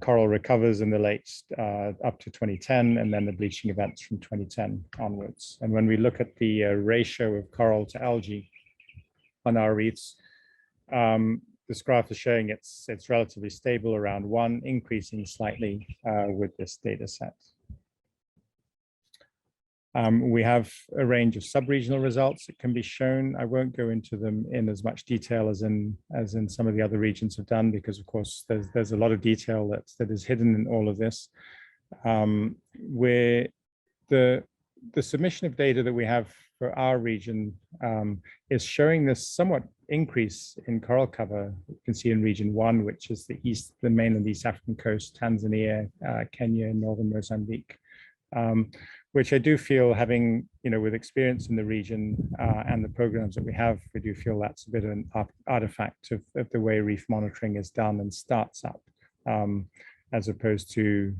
coral recovers in the late up to 2010, and then the bleaching events from 2010 onwards. And when we look at the ratio of coral to algae on our reefs, this graph is showing it's relatively stable around 1, increasing slightly with this data set. We have a range of sub-regional results that can be shown. I won't go into them in as much detail as in some of the other regions have done, because of course there's a lot of detail that is hidden in all of this. Where the submission of data that we have for our region is showing this somewhat increase in coral cover. You can see in region 1, which is the mainland East African coast, Tanzania, Kenya, northern Mozambique, which I do feel, having, with experience in the region and the programs that we have, we do feel that's a bit of an artifact of the way reef monitoring is done and starts up, as opposed to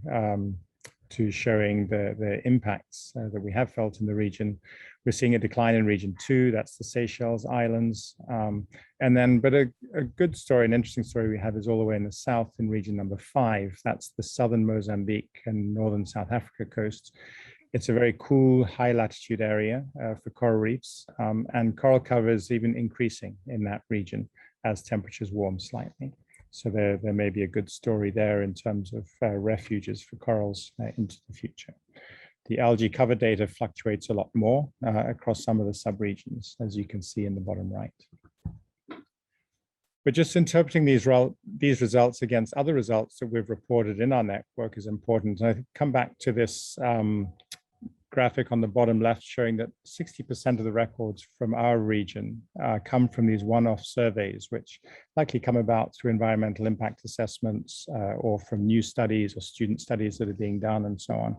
showing the impacts that we have felt in the region. We're seeing a decline in region 2, that's the Seychelles Islands. But a good story, an interesting story we have is all the way in the south in region number 5. That's the southern Mozambique and northern South Africa coast. It's a very cool high latitude area for coral reefs, and coral cover is even increasing in that region as temperatures warm slightly. So there may be a good story there in terms of refuges for corals into the future. The algae cover data fluctuates a lot more across some of the subregions, as you can see in the bottom right. But just interpreting these results against other results that we've reported in our network is important. And I come back to this graphic on the bottom left showing that 60% of the records from our region come from these one-off surveys, which likely come about through environmental impact assessments or from new studies or student studies that are being done and so on.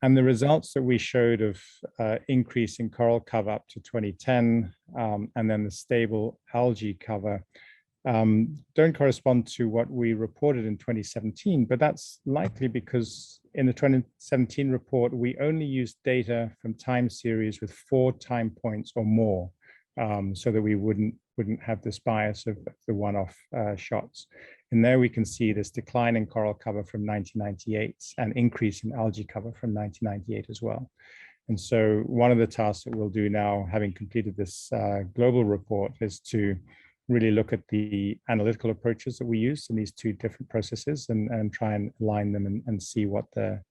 And the results that we showed of increase in coral cover up to 2010 and then the stable algae cover don't correspond to what we reported in 2017, but that's likely because in the 2017 report, we only used data from time series with 4 time points or more, so that we wouldn't have this bias of the one-off shots. And there we can see this decline in coral cover from 1998 and increase in algae cover from 1998 as well. And so one of the tasks that we'll do now, having completed this global report, is to really look at the analytical approaches that we use in these 2 different processes and try and align them and see what the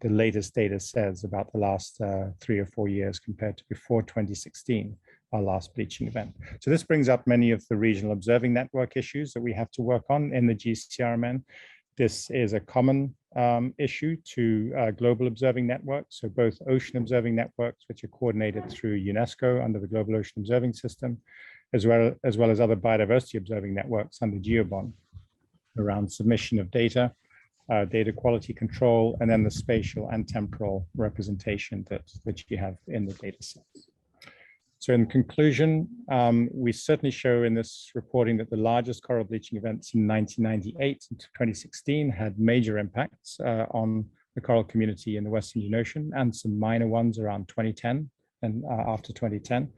latest data says about the last 3 or 4 years compared to before 2016, our last bleaching event. So this brings up many of the regional observing network issues that we have to work on in the GCRMN. This is a common issue to global observing networks, so both ocean observing networks, which are coordinated through UNESCO under the Global Ocean Observing System, as well as other biodiversity observing networks under GEOBON, around submission of data data quality control, and then the spatial and temporal representation that you have in the data set. So in conclusion, we certainly show in this reporting that the largest coral bleaching events in 1998 and 2016 had major impacts on the coral community in the Western Indian Ocean, and some minor ones around 2010 and after 2010.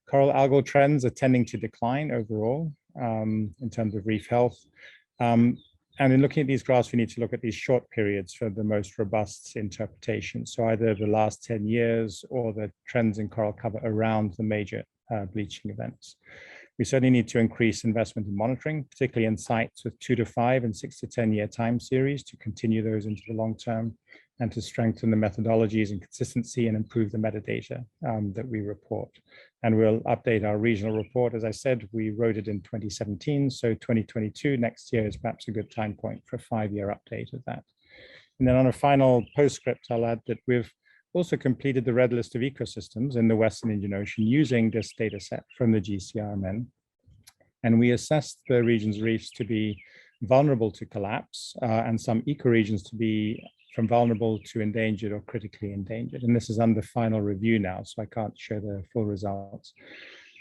Coral algal trends are tending to decline overall in terms of reef health. And in looking at these graphs, we need to look at these short periods for the most robust interpretation. So either the last 10 years or the trends in coral cover around the major bleaching events. We certainly need to increase investment in monitoring, particularly in sites with 2 to 5 and 6 to 10 year time series, to continue those into the long term, and to strengthen the methodologies and consistency and improve the metadata that we report. And we'll update our regional report. As I said, we wrote it in 2017, so 2022, next year, is perhaps a good time point for a 5-year update of that. And then on a final postscript, I'll add that we've also completed the red list of ecosystems in the Western Indian Ocean using this data set from the GCRMN. And we assessed the region's reefs to be vulnerable to collapse and some ecoregions to be from vulnerable to endangered or critically endangered. And this is under final review now, so I can't share the full results.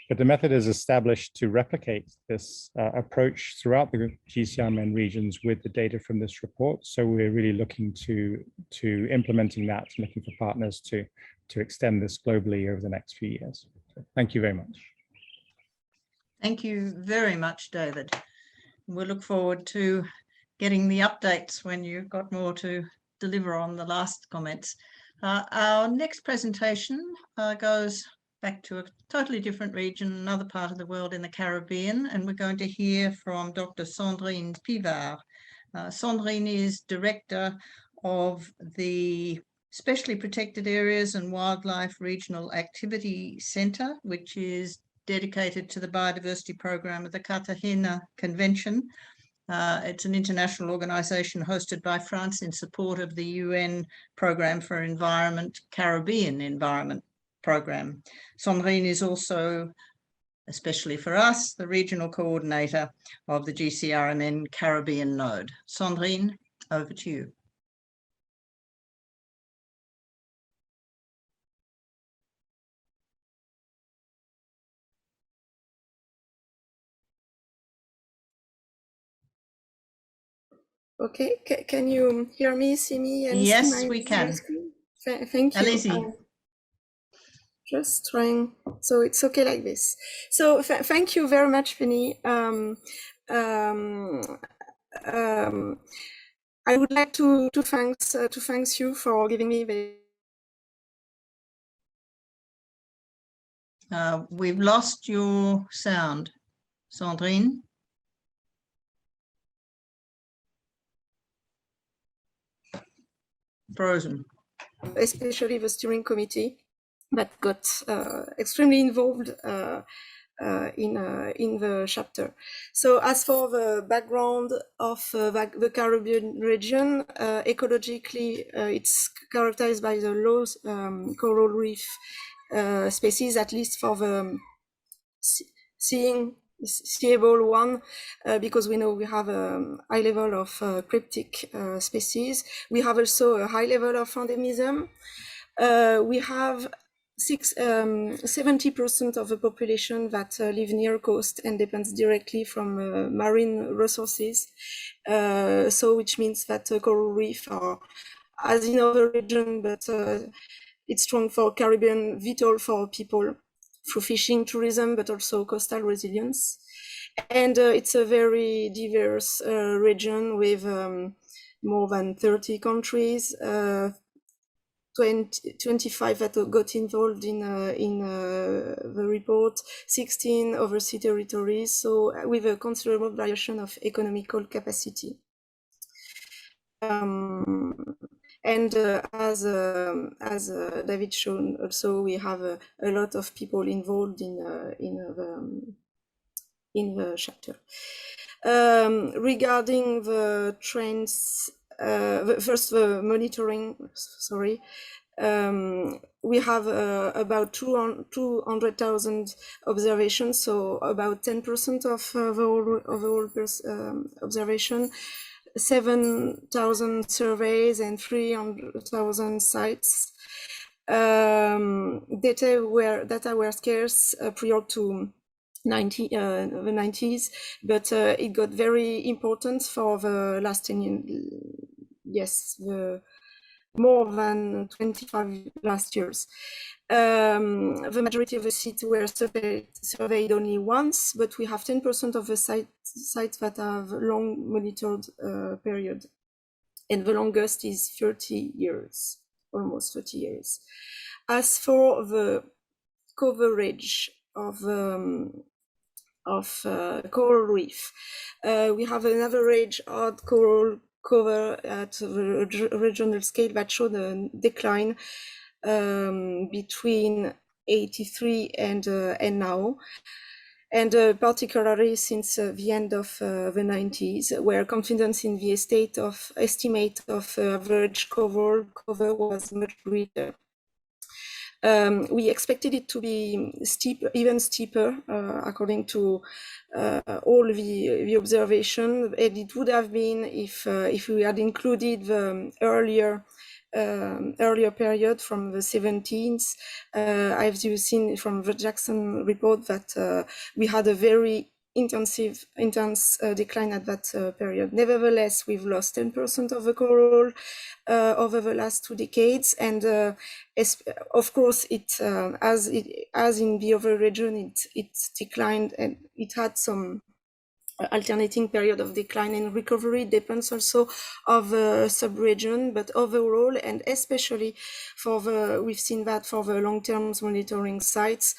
But the method is established to replicate this approach throughout the GCRMN regions with the data from this report. So we're really looking to implementing that, looking for partners to extend this globally over the next few years. So thank you very much. Thank you very much, David. We'll look forward to getting the updates when you've got more to deliver on the last comments. Our next presentation goes back to a totally different region, another part of the world in the Caribbean, and we're going to hear from Dr. Sandrine Pivard. Sandrine is Director of the Specially Protected Areas and Wildlife Regional Activity Centre, which is dedicated to the biodiversity program of the Cartagena Convention. It's an international organization hosted by France in support of the UN Programme for Environment, Caribbean Environment Programme. Sandrine is also, especially for us, the regional coordinator of the GCRMN Caribbean node. Sandrine, over to you. Okay, can you hear me, see me? And yes, see we can. Thank you. Allez-y. Just trying, so it's okay like this. So thank you very much, Penny. I would like to thank you for giving me the. We've lost your sound, Sandrine. Frozen. Especially the steering committee that got extremely involved in the chapter. So as for the background of the Caribbean region, ecologically, it's characterized by the low coral reef species, at least for the seeable one, because we know we have a high level of cryptic species. We have also a high level of endemism. We have 70% of the population that live near coast and depends directly from marine resources. So which means that coral reef are, as in other region, but it's strong for Caribbean, vital for people through fishing, tourism, but also coastal resilience. And it's a very diverse region with more than 30 countries, 25 that got involved in the report, 16 overseas territories, so with a considerable variation of economical capacity. And as David shown, also we have a lot of people involved in the chapter. Regarding the trends, the monitoring, sorry, we have about 200,000 observations, so about 10% of the overall observation. 7,000 surveys and 300,000 sites. Data were scarce prior to the 90s, but it got very important for the last 10 years, more than 25 last years. The majority of the sites were surveyed only once, but we have 10% of the sites that have long monitored period, and the longest is 30 years, almost 30 years. As for the coverage of coral reef, we have an average hard coral cover at the regional scale that showed a decline between 83 and now, and particularly since the end of the 90s, where confidence in the estimate of average cover was much greater. We expected it to be even steeper, according to all the observation, and it would have been if we had included the earlier period from the 17th. I've seen from the Jackson report that we had a very intense decline at that period. Nevertheless, we've lost 10% of the coral over the last 2 decades, and of course, as in the other region, it declined, and it had some alternating period of decline and recovery. Depends also of the subregion, but overall, and especially we've seen that for the long-term monitoring sites,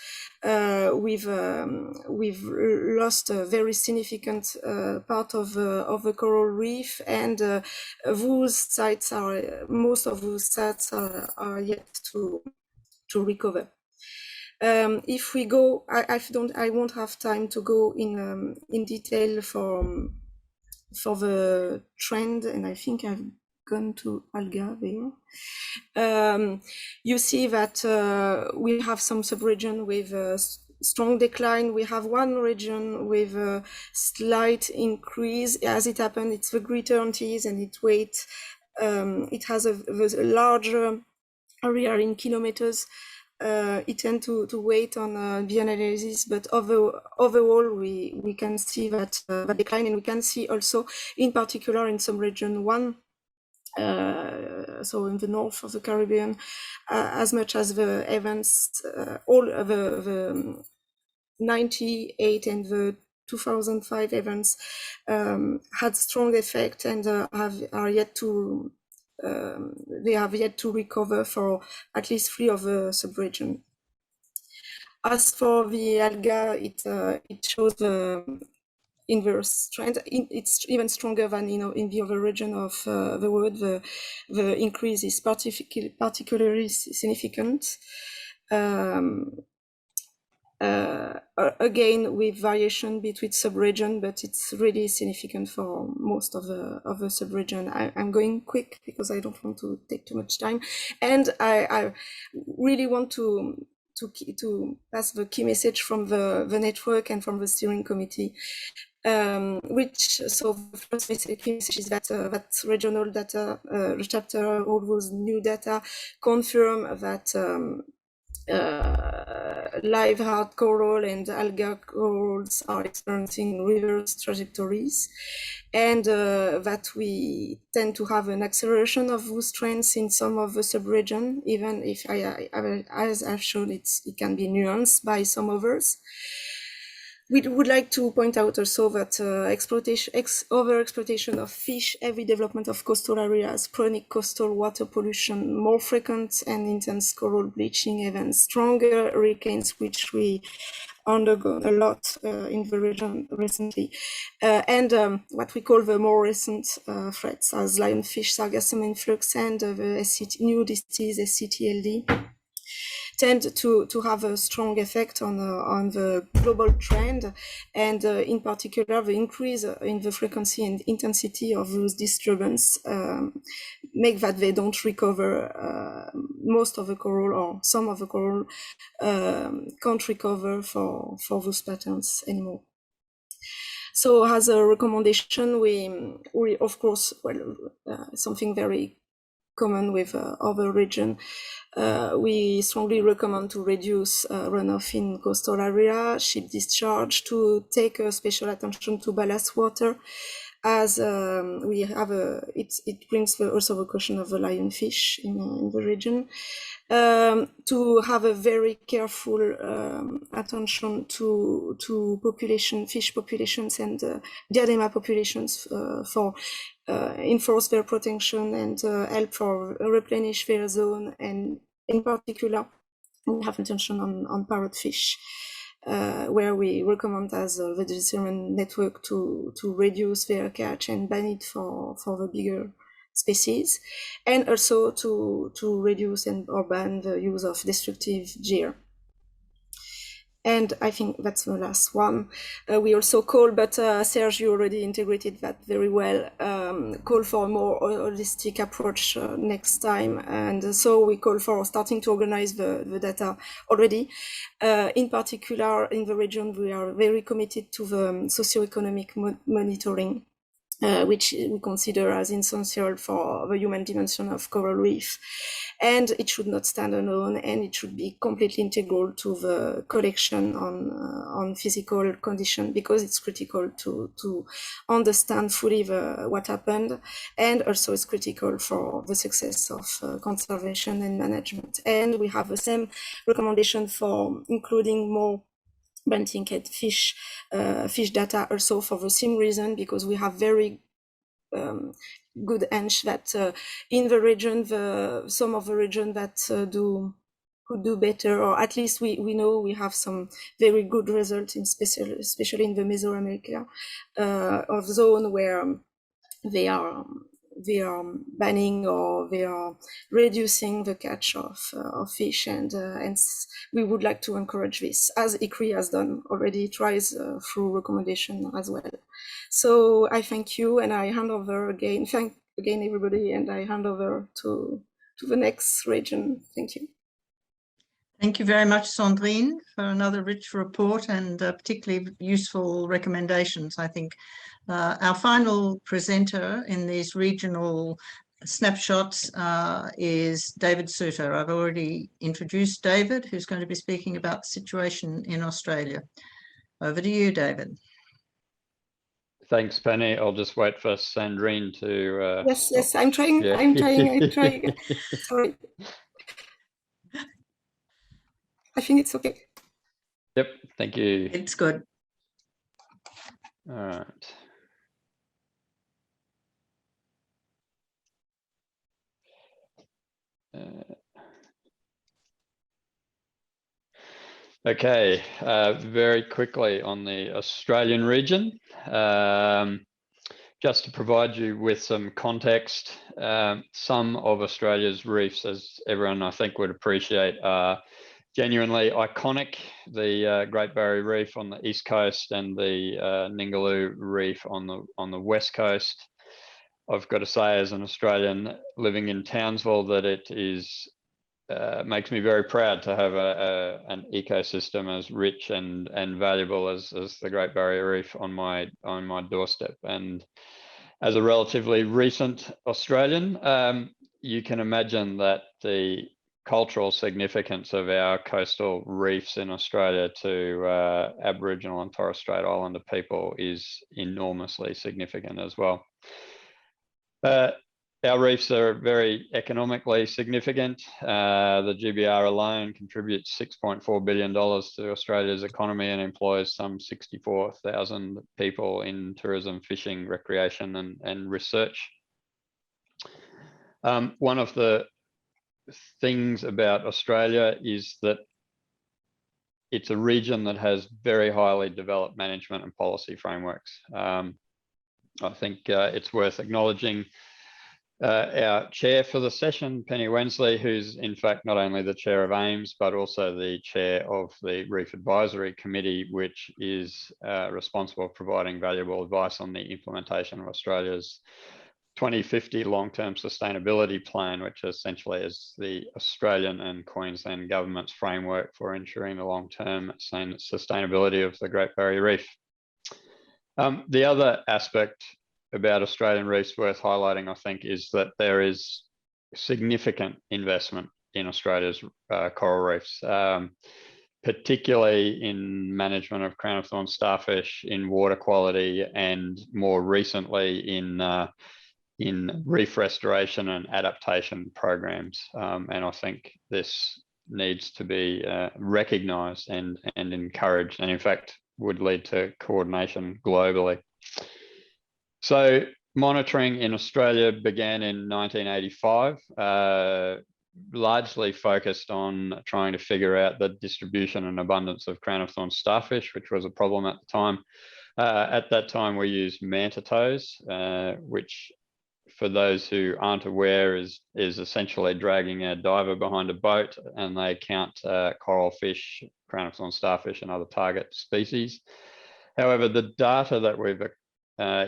we've lost a very significant part of the coral reef, and most of those sites are yet to recover. If we go, I won't have time to go in detail for the trend, and I think I've gone to Algae there. You see that we have some subregion with a strong decline. We have one region with a slight increase. As it happened, it's the Greater Antilles, and it has a larger area in kilometers. It tends to wait on the analysis, but overall we can see that decline, and we can see also, in particular, in some region 1, so in the north of the Caribbean, as much as the events, all of the 98 and the 2005 events had strong effect, and they have yet to recover for at least 3 of the subregion. As for the algae, it shows the inverse trend. It's even stronger than in the other region of the world. The increase is particularly significant. Again, with variation between subregion, but it's really significant for most of the subregion. I'm going quick because I don't want to take too much time, and I really want to pass the key message from the network and from the steering committee. So the first key message is that regional data, chapter, all those new data confirm that live hard coral and algae corals are experiencing reverse trajectories, and that we tend to have an acceleration of those trends in some of the subregion, even if as I've shown, it can be nuanced by some others. We would like to point out also that overexploitation of fish, heavy development of coastal areas, chronic coastal water pollution, more frequent and intense coral bleaching events, stronger hurricanes, which we undergone a lot in the region recently, and what we call the more recent threats, as lionfish sargassum influx and the new disease SCTLD, tend to have a strong effect on the global trend, and in particular the increase in the frequency and intensity of those disturbances make that they don't recover. Most of the coral, or some of the coral, can't recover for those patterns anymore. So as a recommendation, we of course, well, something very common with other region, we strongly recommend to reduce runoff in coastal area, ship discharge, to take special attention to ballast water, as we have it brings also the question of the lionfish in the region. To have a very careful attention to fish populations and diadema populations for enforce their protection and help for replenish their zone, and in particular we have attention on parrotfish, where we recommend as the GCRMN network to reduce their catch and ban it for the bigger species, and also to reduce or ban the use of destructive gear. And I think that's the last one. We also call, but Serge, you already integrated that very well, call for a more holistic approach next time. And so we call for starting to organize the data already. In particular, in the region, we are very committed to the socioeconomic monitoring, which we consider as essential for the human dimension of coral reef. And it should not stand alone, and it should be completely integral to the collection on physical condition, because it's critical to understand fully what happened, and also it's critical for the success of conservation and management. And we have the same recommendation for including more bunting head fish data, also for the same reason, because we have very good hunch that in the region, some of the region that could do better, or at least we know we have some very good results, in especially in the Mesoamerica of zone, where they are banning or they are reducing the catch of fish, and we would like to encourage this, as ICRI has done already, tries through recommendation as well. So I thank you, and I hand over again. Thank again everybody, and I hand over to the next region. Thank you. Thank you very much, Sandrine, for another rich report and particularly useful recommendations, I think. Our final presenter in these regional snapshots is David Suter. I've already introduced David, who's going to be speaking about the situation in Australia. Over to you, David. Thanks, Penny. I'll just wait for Sandrine to... Yes, I'm trying, yeah. I'm trying. Sorry. I think it's okay. Yep, thank you. It's good. All right. Okay, very quickly on the Australian region, just to provide you with some context, some of Australia's reefs, as everyone I think would appreciate, are genuinely iconic. The Great Barrier Reef on the east coast and the Ningaloo Reef on the west coast. I've got to say, as an Australian living in Townsville, that it is makes me very proud to have an ecosystem as rich and valuable as the Great Barrier Reef on my doorstep. And as a relatively recent Australian, you can imagine that the cultural significance of our coastal reefs in Australia to Aboriginal and Torres Strait Islander people is enormously significant as well. Our reefs are very economically significant. The GBR alone contributes $6.4 billion to Australia's economy and employs some 64,000 people in tourism, fishing, recreation, and research. One of the things about Australia is that it's a region that has very highly developed management and policy frameworks. I think it's worth acknowledging our chair for the session, Penny Wensley, who's in fact not only the chair of AIMS, but also the chair of the Reef Advisory Committee, which is responsible for providing valuable advice on the implementation of Australia's 2050 long-term sustainability plan, which essentially is the Australian and Queensland government's framework for ensuring the long-term sustainability of the Great Barrier Reef. The other aspect about Australian reefs worth highlighting, I think, is that there is significant investment in Australia's coral reefs, particularly in management of crown of thorn starfish, in water quality, and more recently in reef restoration and adaptation programs. And I think this needs to be recognised and encouraged, and in fact would lead to coordination globally. So monitoring in Australia began in 1985, largely focused on trying to figure out the distribution and abundance of crown of thorn starfish, which was a problem at the time. At that time, we used manta toes, which, for those who aren't aware, is essentially dragging a diver behind a boat, and they count coral fish, crown of thorn starfish, and other target species. However, the data that we've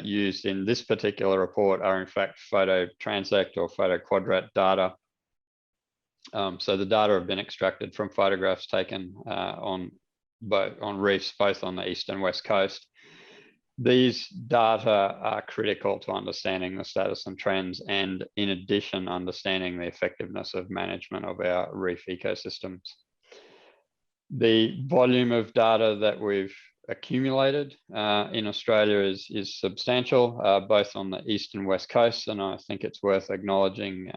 used in this particular report are in fact photo transect or photo quadrat data. So the data have been extracted from photographs taken on reefs both on the east and west coast. These data are critical to understanding the status and trends, and in addition, understanding the effectiveness of management of our reef ecosystems. The volume of data that we've accumulated in Australia is substantial, both on the east and west coasts, and I think it's worth acknowledging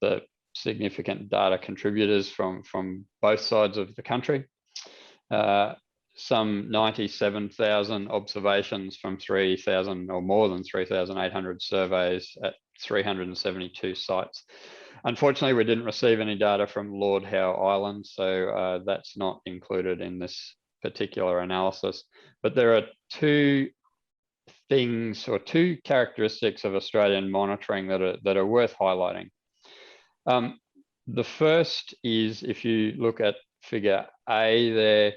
the significant data contributors from both sides of the country. Some 97,000 observations from 3,000 or more than 3,800 surveys at 372 sites. Unfortunately, we didn't receive any data from Lord Howe Island, so that's not included in this particular analysis. But there are two things or two characteristics of Australian monitoring that are worth highlighting. The first is, if you look at figure A,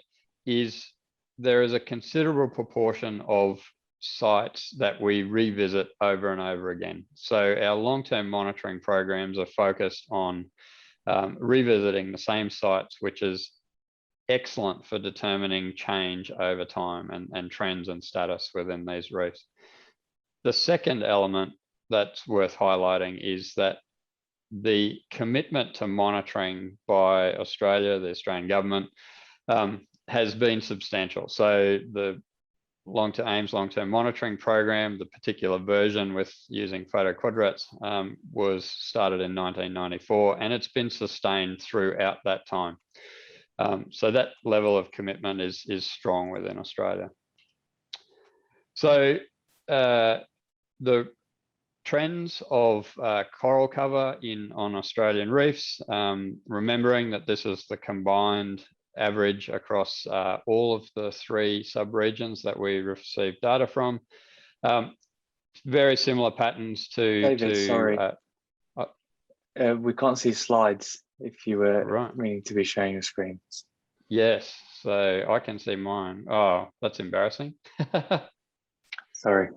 there is a considerable proportion of sites that we revisit over and over again. So our long-term monitoring programs are focused on revisiting the same sites, which is excellent for determining change over time and trends and status within these reefs. The second element that's worth highlighting is that the commitment to monitoring by Australia, the Australian government, has been substantial. So the AIMS long-term monitoring program, the particular version with using photo quadrats, was started in 1994, and it's been sustained throughout that time. So that level of commitment is strong within Australia. So the trends of coral cover on Australian reefs, remembering that this is the combined average across all of the three subregions that we receive data from. Very similar patterns to— David, sorry. We can't see slides if you were meaning to be sharing your screen. Yes, so I can see mine. Oh, that's embarrassing. Sorry.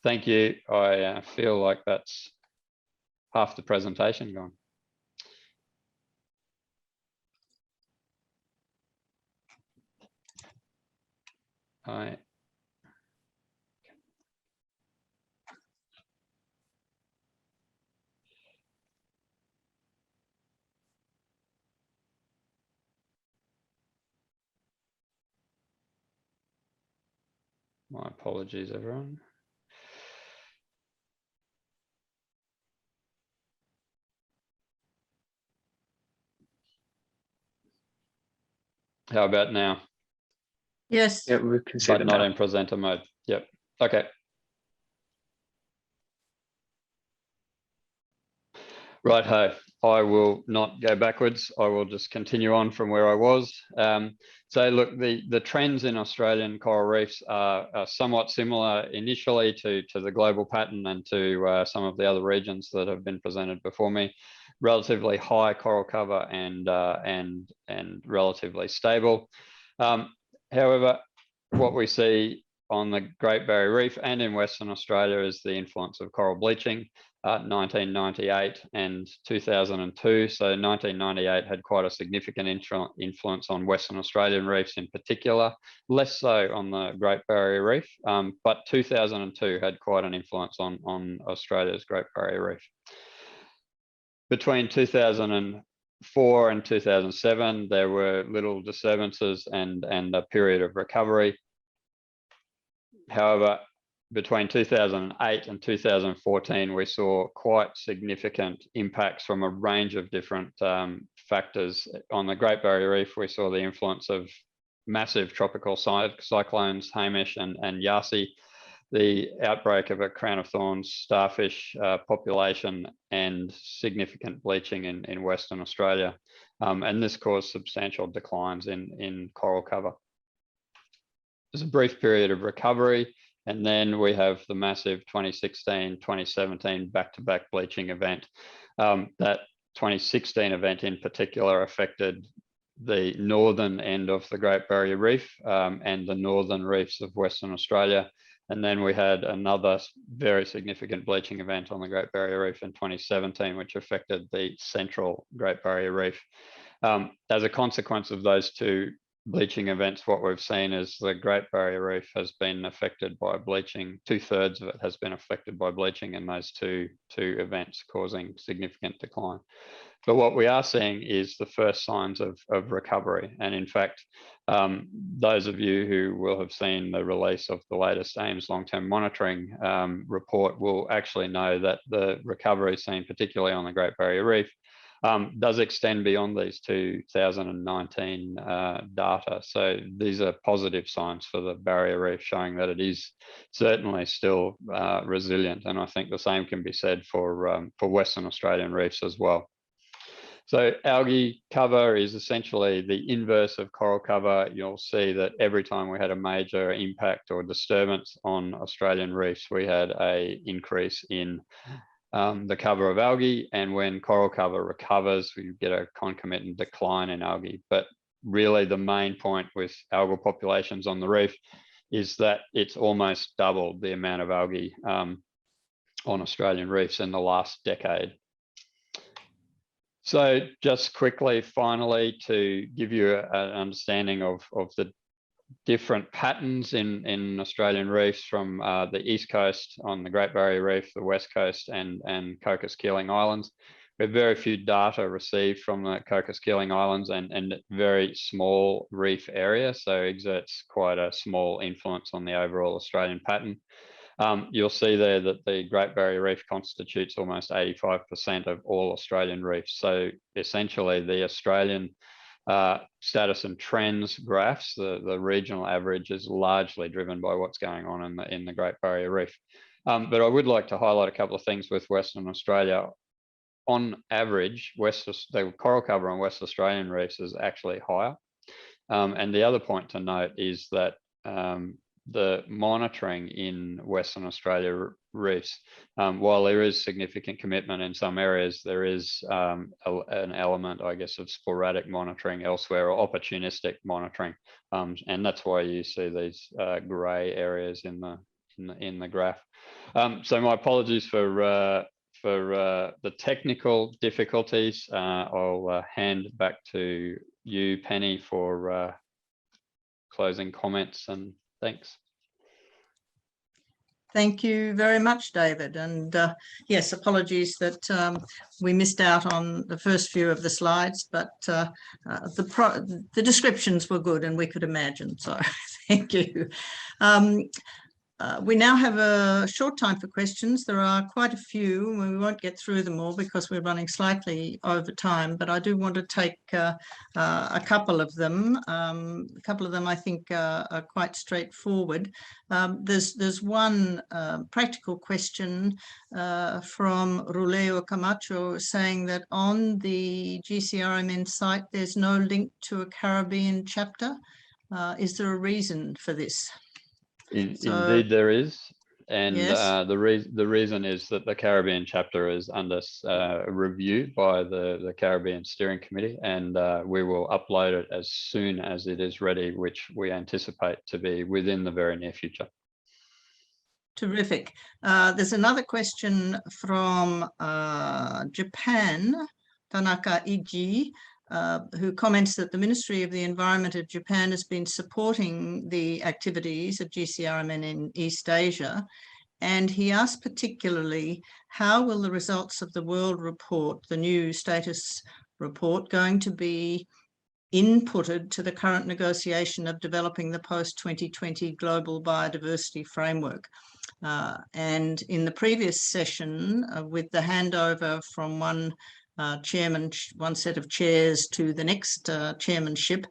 Thank you. I feel like that's half the presentation gone. My apologies, everyone. How about now? Yes. Yeah, we can see but them not now. in presenter mode. Yep. Okay. Right, ho. I will not go backwards. I will just continue on from where I was. So look, the trends in Australian coral reefs are somewhat similar initially to the global pattern and to some of the other regions that have been presented before me. Relatively high coral cover and relatively stable. However, what we see on the Great Barrier Reef and in Western Australia is the influence of coral bleaching, 1998 and 2002. So 1998 had quite a significant influence on Western Australian reefs in particular, less so on the Great Barrier Reef, but 2002 had quite an influence on Australia's Great Barrier Reef. Between 2004 and 2007, there were little disturbances and a period of recovery. However, between 2008 and 2014, we saw quite significant impacts from a range of different factors. On the Great Barrier Reef, we saw the influence of massive tropical cyclones, Hamish and Yasi, the outbreak of a crown of thorns starfish population, and significant bleaching in Western Australia. And this caused substantial declines in coral cover. There's a brief period of recovery, and then we have the massive 2016-2017 back-to-back bleaching event. That 2016 event in particular affected the northern end of the Great Barrier Reef and the northern reefs of Western Australia. And then we had another very significant bleaching event on the Great Barrier Reef in 2017, which affected the central Great Barrier Reef. As a consequence of those two bleaching events, what we've seen is the Great Barrier Reef has been affected by bleaching. 2/3 of it has been affected by bleaching in those two events, causing significant decline. But what we are seeing is the first signs of recovery. And in fact, those of you who will have seen the release of the latest AIMS long-term monitoring report will actually know that the recovery seen, particularly on the Great Barrier Reef, does extend beyond these 2019 data. So these are positive signs for the Barrier Reef, showing that it is certainly still resilient. And I think the same can be said for Western Australian reefs as well. So algae cover is essentially the inverse of coral cover. You'll see that every time we had a major impact or disturbance on Australian reefs, we had an increase in the cover of algae, and when coral cover recovers, we get a concomitant decline in algae. But really the main point with algal populations on the reef is that it's almost doubled the amount of algae on Australian reefs in the last decade. So just quickly, finally, to give you an understanding of the different patterns in Australian reefs from the east coast on the Great Barrier Reef, the west coast and Cocos Keeling Islands. We have very few data received from the Cocos Keeling Islands and very small reef area, so exerts quite a small influence on the overall Australian pattern. You'll see there that the Great Barrier Reef constitutes almost 85% of all Australian reefs. So essentially the Australian status and trends graphs, the regional average is largely driven by what's going on in the Great Barrier Reef. But I would like to highlight a couple of things with Western Australia. On average, the coral cover on West Australian reefs is actually higher. And the other point to note is that the monitoring in Western Australia reefs, while there is significant commitment in some areas, there is an element, I guess, of sporadic monitoring elsewhere or opportunistic monitoring, and that's why you see these grey areas in the graph. So my apologies for the technical difficulties. I'll hand back to you, Penny, for closing comments, and thanks. Thank you very much, David. And yes, apologies that we missed out on the first few of the slides, but the descriptions were good and we could imagine, so thank you. We now have a short time for questions. There are quite a few, and we won't get through them all because we're running slightly over time, but I do want to take a couple of them. A couple of them I think are quite straightforward. There's one practical question from Ruleo Camacho saying that on the GCRMN site, there's no link to a Caribbean chapter. Is there a reason for this? Indeed there is. And Yes. the reason is that the Caribbean chapter is under review by the Caribbean Steering Committee, and we will upload it as soon as it is ready, which we anticipate to be within the very near future. Terrific. There's another question from Japan, Tanaka Iji, who comments that the Ministry of the Environment of Japan has been supporting the activities of GCRMN in East Asia. And he asked particularly, how will the results of the World Report, the new status report, going to be inputted to the current negotiation of developing the post-2020 global biodiversity framework? And in the previous session, with the handover from one set of chairs to the next chairmanship,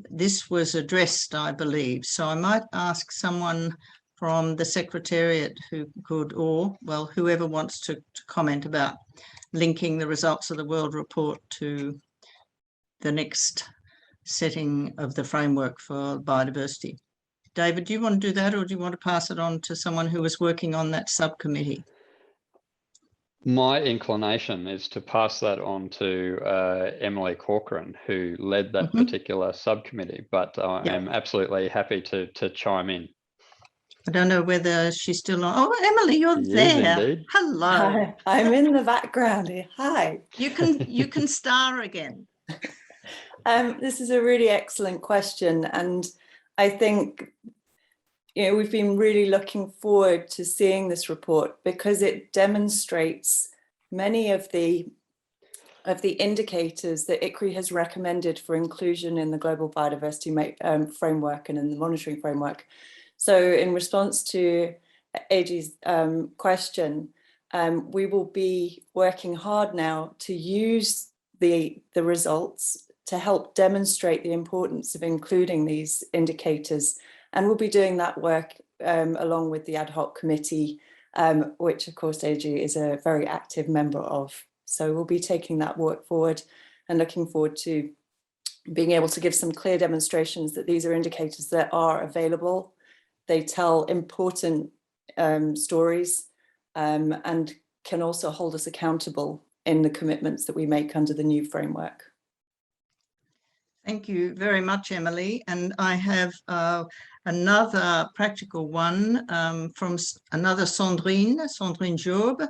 this was addressed, I believe. So I might ask someone from the Secretariat who could, or well, whoever wants to comment about linking the results of the World Report to the next setting of the framework for biodiversity. David, do you want to do that, or do you want to pass it on to someone who was working on that subcommittee? My inclination is to pass that on to Emily Corcoran, who led that particular subcommittee, but I am absolutely happy to chime in. I don't know whether she's still on. Oh, Emily, you're She there. is indeed. Hello. Hi, I'm in the background here. Hi. You can star again. This is a really excellent question, and I think we've been really looking forward to seeing this report because it demonstrates many of the indicators that ICRI has recommended for inclusion in the global biodiversity framework and in the monitoring framework. So in response to AG's question, we will be working hard now to use the results to help demonstrate the importance of including these indicators. And we'll be doing that work along with the ad hoc committee, which of course AG is a very active member of. So we'll be taking that work forward and looking forward to being able to give some clear demonstrations that these are indicators that are available. They tell important stories and can also hold us accountable in the commitments that we make under the new framework. Thank you very much, Emily. And I have another practical one from another Sandrine Job.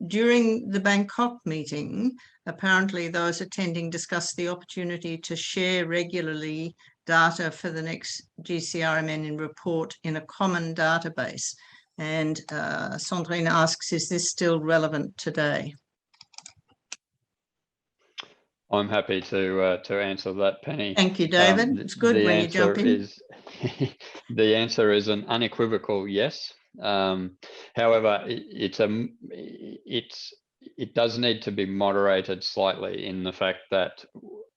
During the Bangkok meeting, apparently those attending discussed the opportunity to share regularly data for the next GCRMN report in a common database. And Sandrine asks, is this still relevant today? I'm happy to answer that, Penny. Thank you, David. It's good when you jump in. The answer is an unequivocal yes. However, it does need to be moderated slightly in the fact that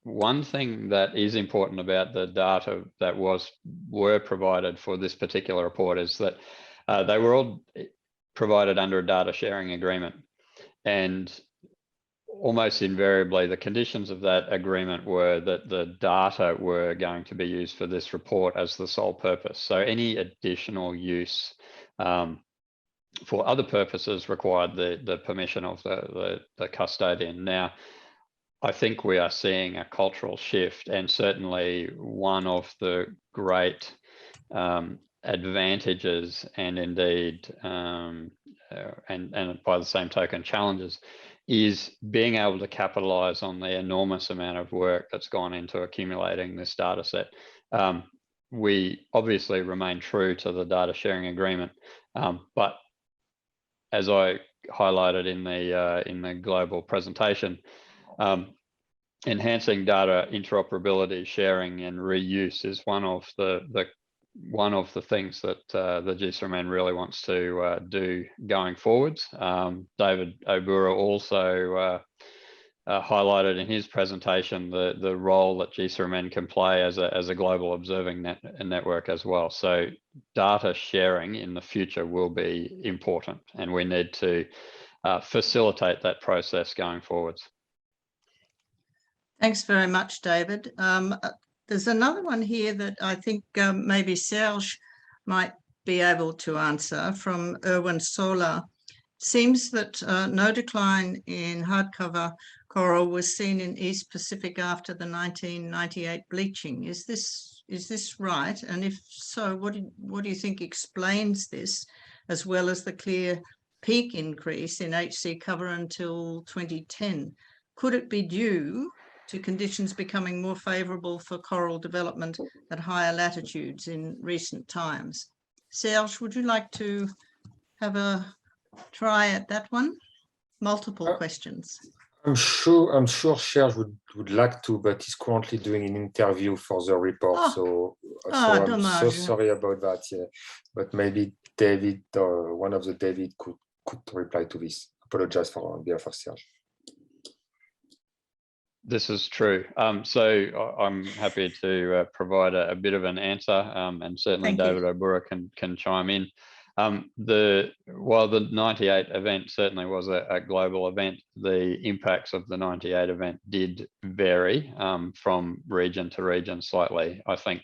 one thing that is important about the data that were provided for this particular report is that they were all provided under a data sharing agreement, and almost invariably the conditions of that agreement were that the data were going to be used for this report as the sole purpose. So any additional use for other purposes required the permission of the custodian. Now, I think we are seeing a cultural shift, and certainly one of the great advantages and indeed and by the same token challenges is being able to capitalize on the enormous amount of work that's gone into accumulating this data set. We obviously remain true to the data sharing agreement, but as I highlighted in the global presentation, enhancing data interoperability, sharing, and reuse is one of the things that the GCRMN really wants to do going forwards. David Obura also highlighted in his presentation the role that GCRMN can play as a global observing network as well. So data sharing in the future will be important, and we need to facilitate that process going forwards. Thanks very much, David. There's another one here that I think maybe Serge might be able to answer from Erwin Sola. Seems that no decline in hardcover coral was seen in East Pacific after the 1998 bleaching. Is this right? And if so, what do you think explains this, as well as the clear peak increase in HC cover until 2010? Could it be due to conditions becoming more favourable for coral development at higher latitudes in recent times? Serge, would you like to have a try at that one? Multiple questions. I'm sure Serge would like to, but he's currently doing an interview for the report. So I'm dommage. so sorry about that. Yeah. But maybe David or one of the David could reply to this. Apologize for on behalf of Serge. This is true. So I'm happy to provide a bit of an answer, and certainly David Obura can chime in. While the 98 event certainly was a global event, the impacts of the 98 event did vary from region to region slightly. I think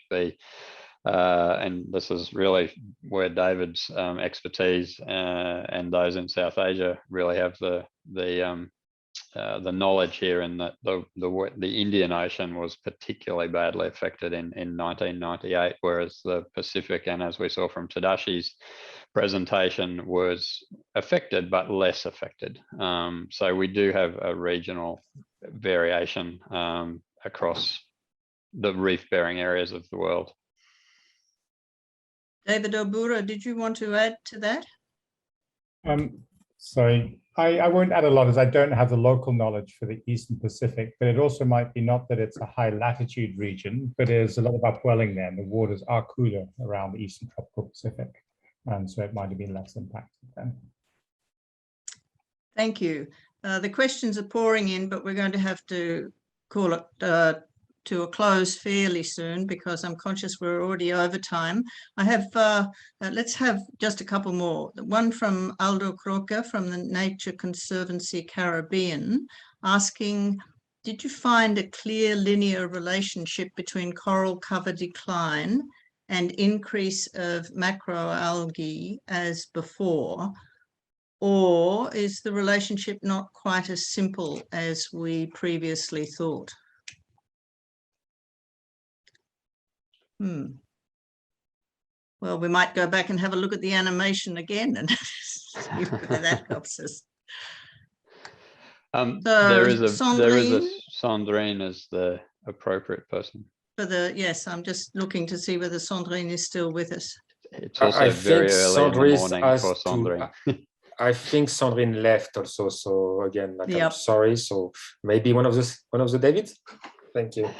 and this is really where David's expertise and those in South Asia really have the knowledge here, in that the Indian Ocean was particularly badly affected in 1998, whereas the Pacific, and as we saw from Tadashi's presentation, was affected but less affected. So we do have a regional variation across the reef-bearing areas of the world. David Obura, did you want to add to that? Sorry, I won't add a lot, as I don't have the local knowledge for the Eastern Pacific, but it also might be not that it's a high latitude region, but there's a lot of upwelling there, and the waters are cooler around the Eastern tropical Pacific. And so it might have been less impacted then. Thank you. The questions are pouring in, but we're going to have to call it to a close fairly soon, because I'm conscious we're already over time. I have, let's have just a couple more. One from Aldo Croca from the Nature Conservancy Caribbean, asking, did you find a clear linear relationship between coral cover decline and increase of macroalgae as before? Or is the relationship not quite as simple as we previously thought? Well, we might go back and have a look at the animation again and see where that helps us. There is a Sandrine as the appropriate person. Yes, I'm just looking to see whether Sandrine is still with us. It's also very early in the morning for Sandrine. I think Sandrine left also. So again, I'm sorry. So maybe one of the Davids. Thank you.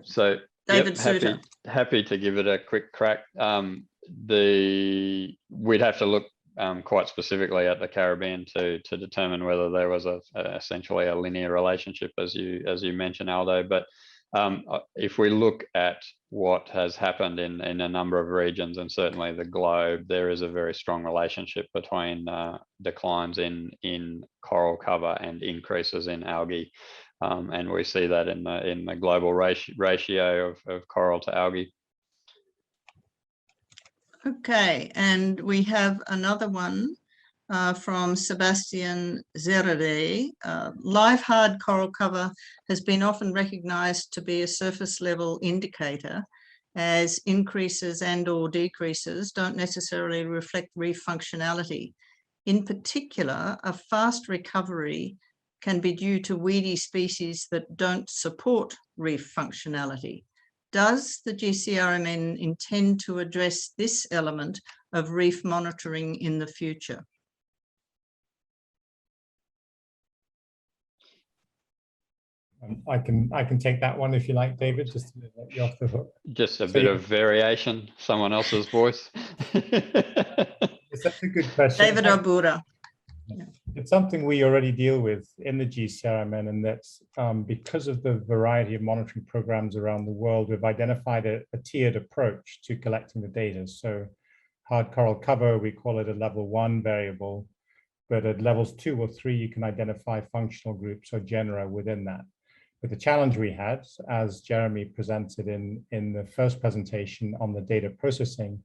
So David Suter. Happy to give it a quick crack. We'd have to look quite specifically at the Caribbean to determine whether there was essentially a linear relationship, as you mentioned, Aldo. But if we look at what has happened in a number of regions, and certainly the globe, there is a very strong relationship between declines in coral cover and increases in algae. And we see that in the global ratio of coral to algae. Okay, and we have another one from Sebastian Zerade. Live hard coral cover has been often recognized to be a surface level indicator, as increases and/or decreases don't necessarily reflect reef functionality. In particular, a fast recovery can be due to weedy species that don't support reef functionality. Does the GCRMN intend to address this element of reef monitoring in the future? I can take that one if you like, David, just to let you off the hook. Just a bit of variation, someone else's voice. That's a good question. David Obura. It's something we already deal with in the GCRMN, and that's because of the variety of monitoring programs around the world, we've identified a tiered approach to collecting the data. So hard coral cover, we call it a level 1 variable, but at levels 2 or 3, you can identify functional groups or genera within that. But the challenge we had, as Jeremy presented in the first presentation on the data processing,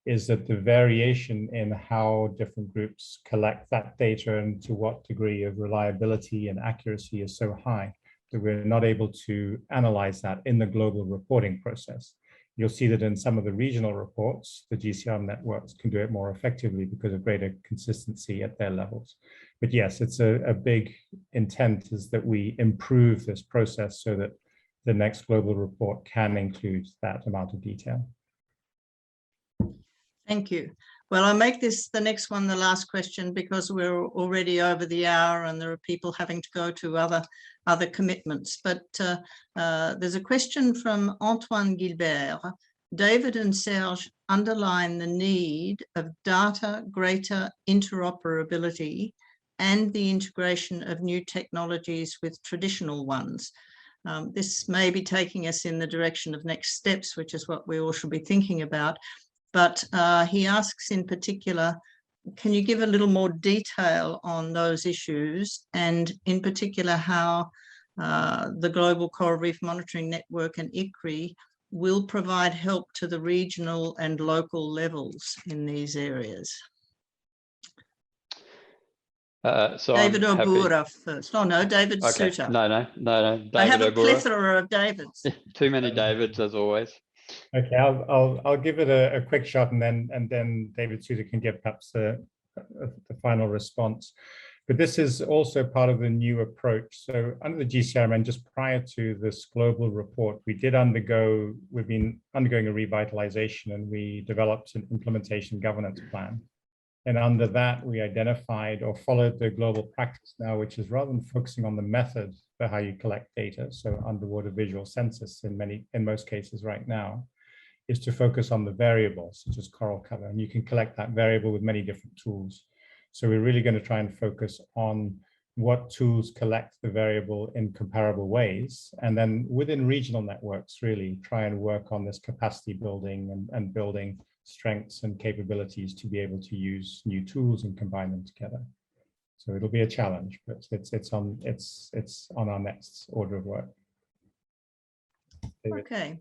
is that the variation in how different groups collect that data and to what degree of reliability and accuracy is so high that we're not able to analyze that in the global reporting process. You'll see that in some of the regional reports, the GCRM networks can do it more effectively because of greater consistency at their levels. But yes, it's a big intent is that we improve this process so that the next global report can include that amount of detail. Thank you. Well, I'll make this the next one the last question because we're already over the hour and there are people having to go to other commitments. But there's a question from Antoine Gilbert. David and Serge underline the need of data greater interoperability and the integration of new technologies with traditional ones. This may be taking us in the direction of next steps, which is what we all should be thinking about. But he asks in particular, can you give a little more detail on those issues and in particular how the Global Coral Reef Monitoring Network and ICRI will provide help to the regional and local levels in these areas? So David Obura first. Oh no, David Suter. No. David I have a Obura. plethora of Davids. Too many Davids as always. Okay, I'll give it a quick shot and then David Suter can get perhaps the final response. But this is also part of the new approach. So under the GCRMN, just prior to this global report, we've been undergoing a revitalization and we developed an implementation governance plan. And under that, we identified or followed the global practice now, which is rather than focusing on the method for how you collect data, so underwater visual census in most cases right now, is to focus on the variables, such as coral cover. And you can collect that variable with many different tools. So we're really going to try and focus on what tools collect the variable in comparable ways. And then within regional networks, really try and work on this capacity building and building strengths and capabilities to be able to use new tools and combine them together. So it'll be a challenge, but it's on our next order of work. David. Okay.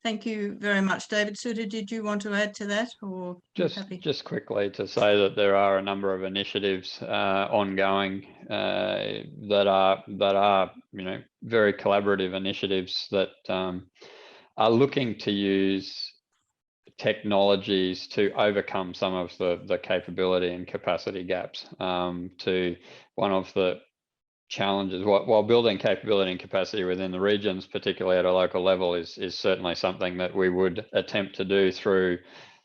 Thank you very much. David Suter, did you want to add to that or just quickly to say that there are a number of initiatives ongoing that are very collaborative initiatives that are looking to use technologies to overcome some of the capability and capacity gaps. To one of the challenges while building capability and capacity within the regions, particularly at a local level, is certainly something that we would attempt to do through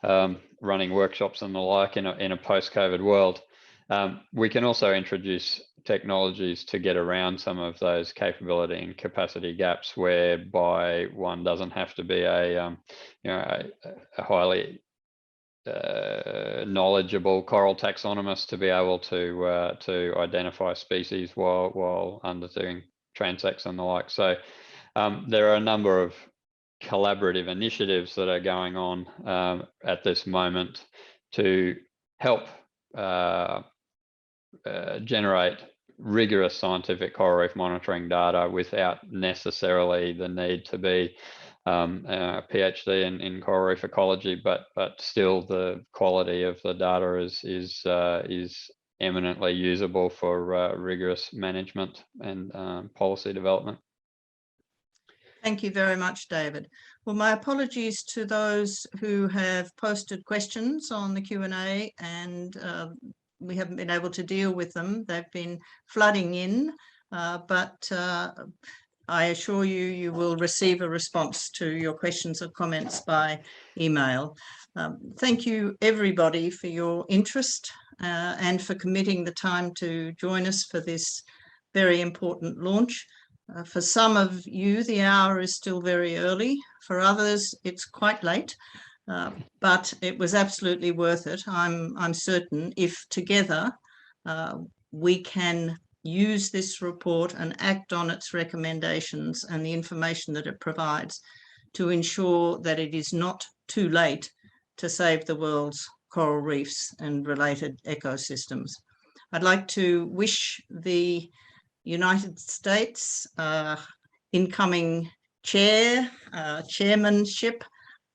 running workshops and the like in a post-COVID world. We can also introduce technologies to get around some of those capability and capacity gaps, whereby one doesn't have to be a highly knowledgeable coral taxonomist to be able to identify species while undertaking transects and the like. So there are a number of collaborative initiatives that are going on at this moment to help generate rigorous scientific coral reef monitoring data without necessarily the need to be a PhD in coral reef ecology, but still the quality of the data is eminently usable for rigorous management and policy development. Thank you very much, David. Well, my apologies to those who have posted questions on the Q&A and we haven't been able to deal with them. They've been flooding in, but I assure you, you will receive a response to your questions or comments by email. Thank you, everybody, for your interest and for committing the time to join us for this very important launch. For some of you, the hour is still very early. For others, it's quite late, but it was absolutely worth it. I'm certain if together we can use this report and act on its recommendations and the information that it provides to ensure that it is not too late to save the world's coral reefs and related ecosystems. I'd like to wish the United States, incoming chairmanship,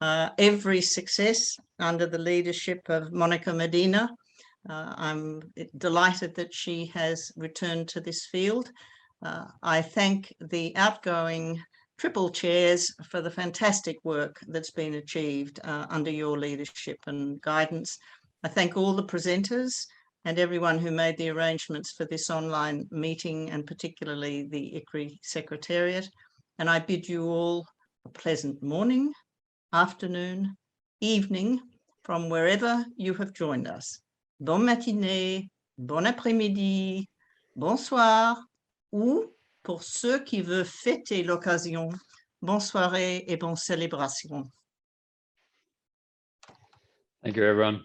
every success under the leadership of Monica Medina. I'm delighted that she has returned to this field. I thank the outgoing triple chairs for the fantastic work that's been achieved under your leadership and guidance. I thank all the presenters and everyone who made the arrangements for this online meeting, and particularly the ICRI Secretariat. And I bid you all a pleasant morning, afternoon, evening, from wherever you have joined us. Bonne matinée, bon après-midi, bonsoir, ou pour ceux qui veulent fêter l'occasion, bonne soirée et bonne célébration. Thank you, everyone.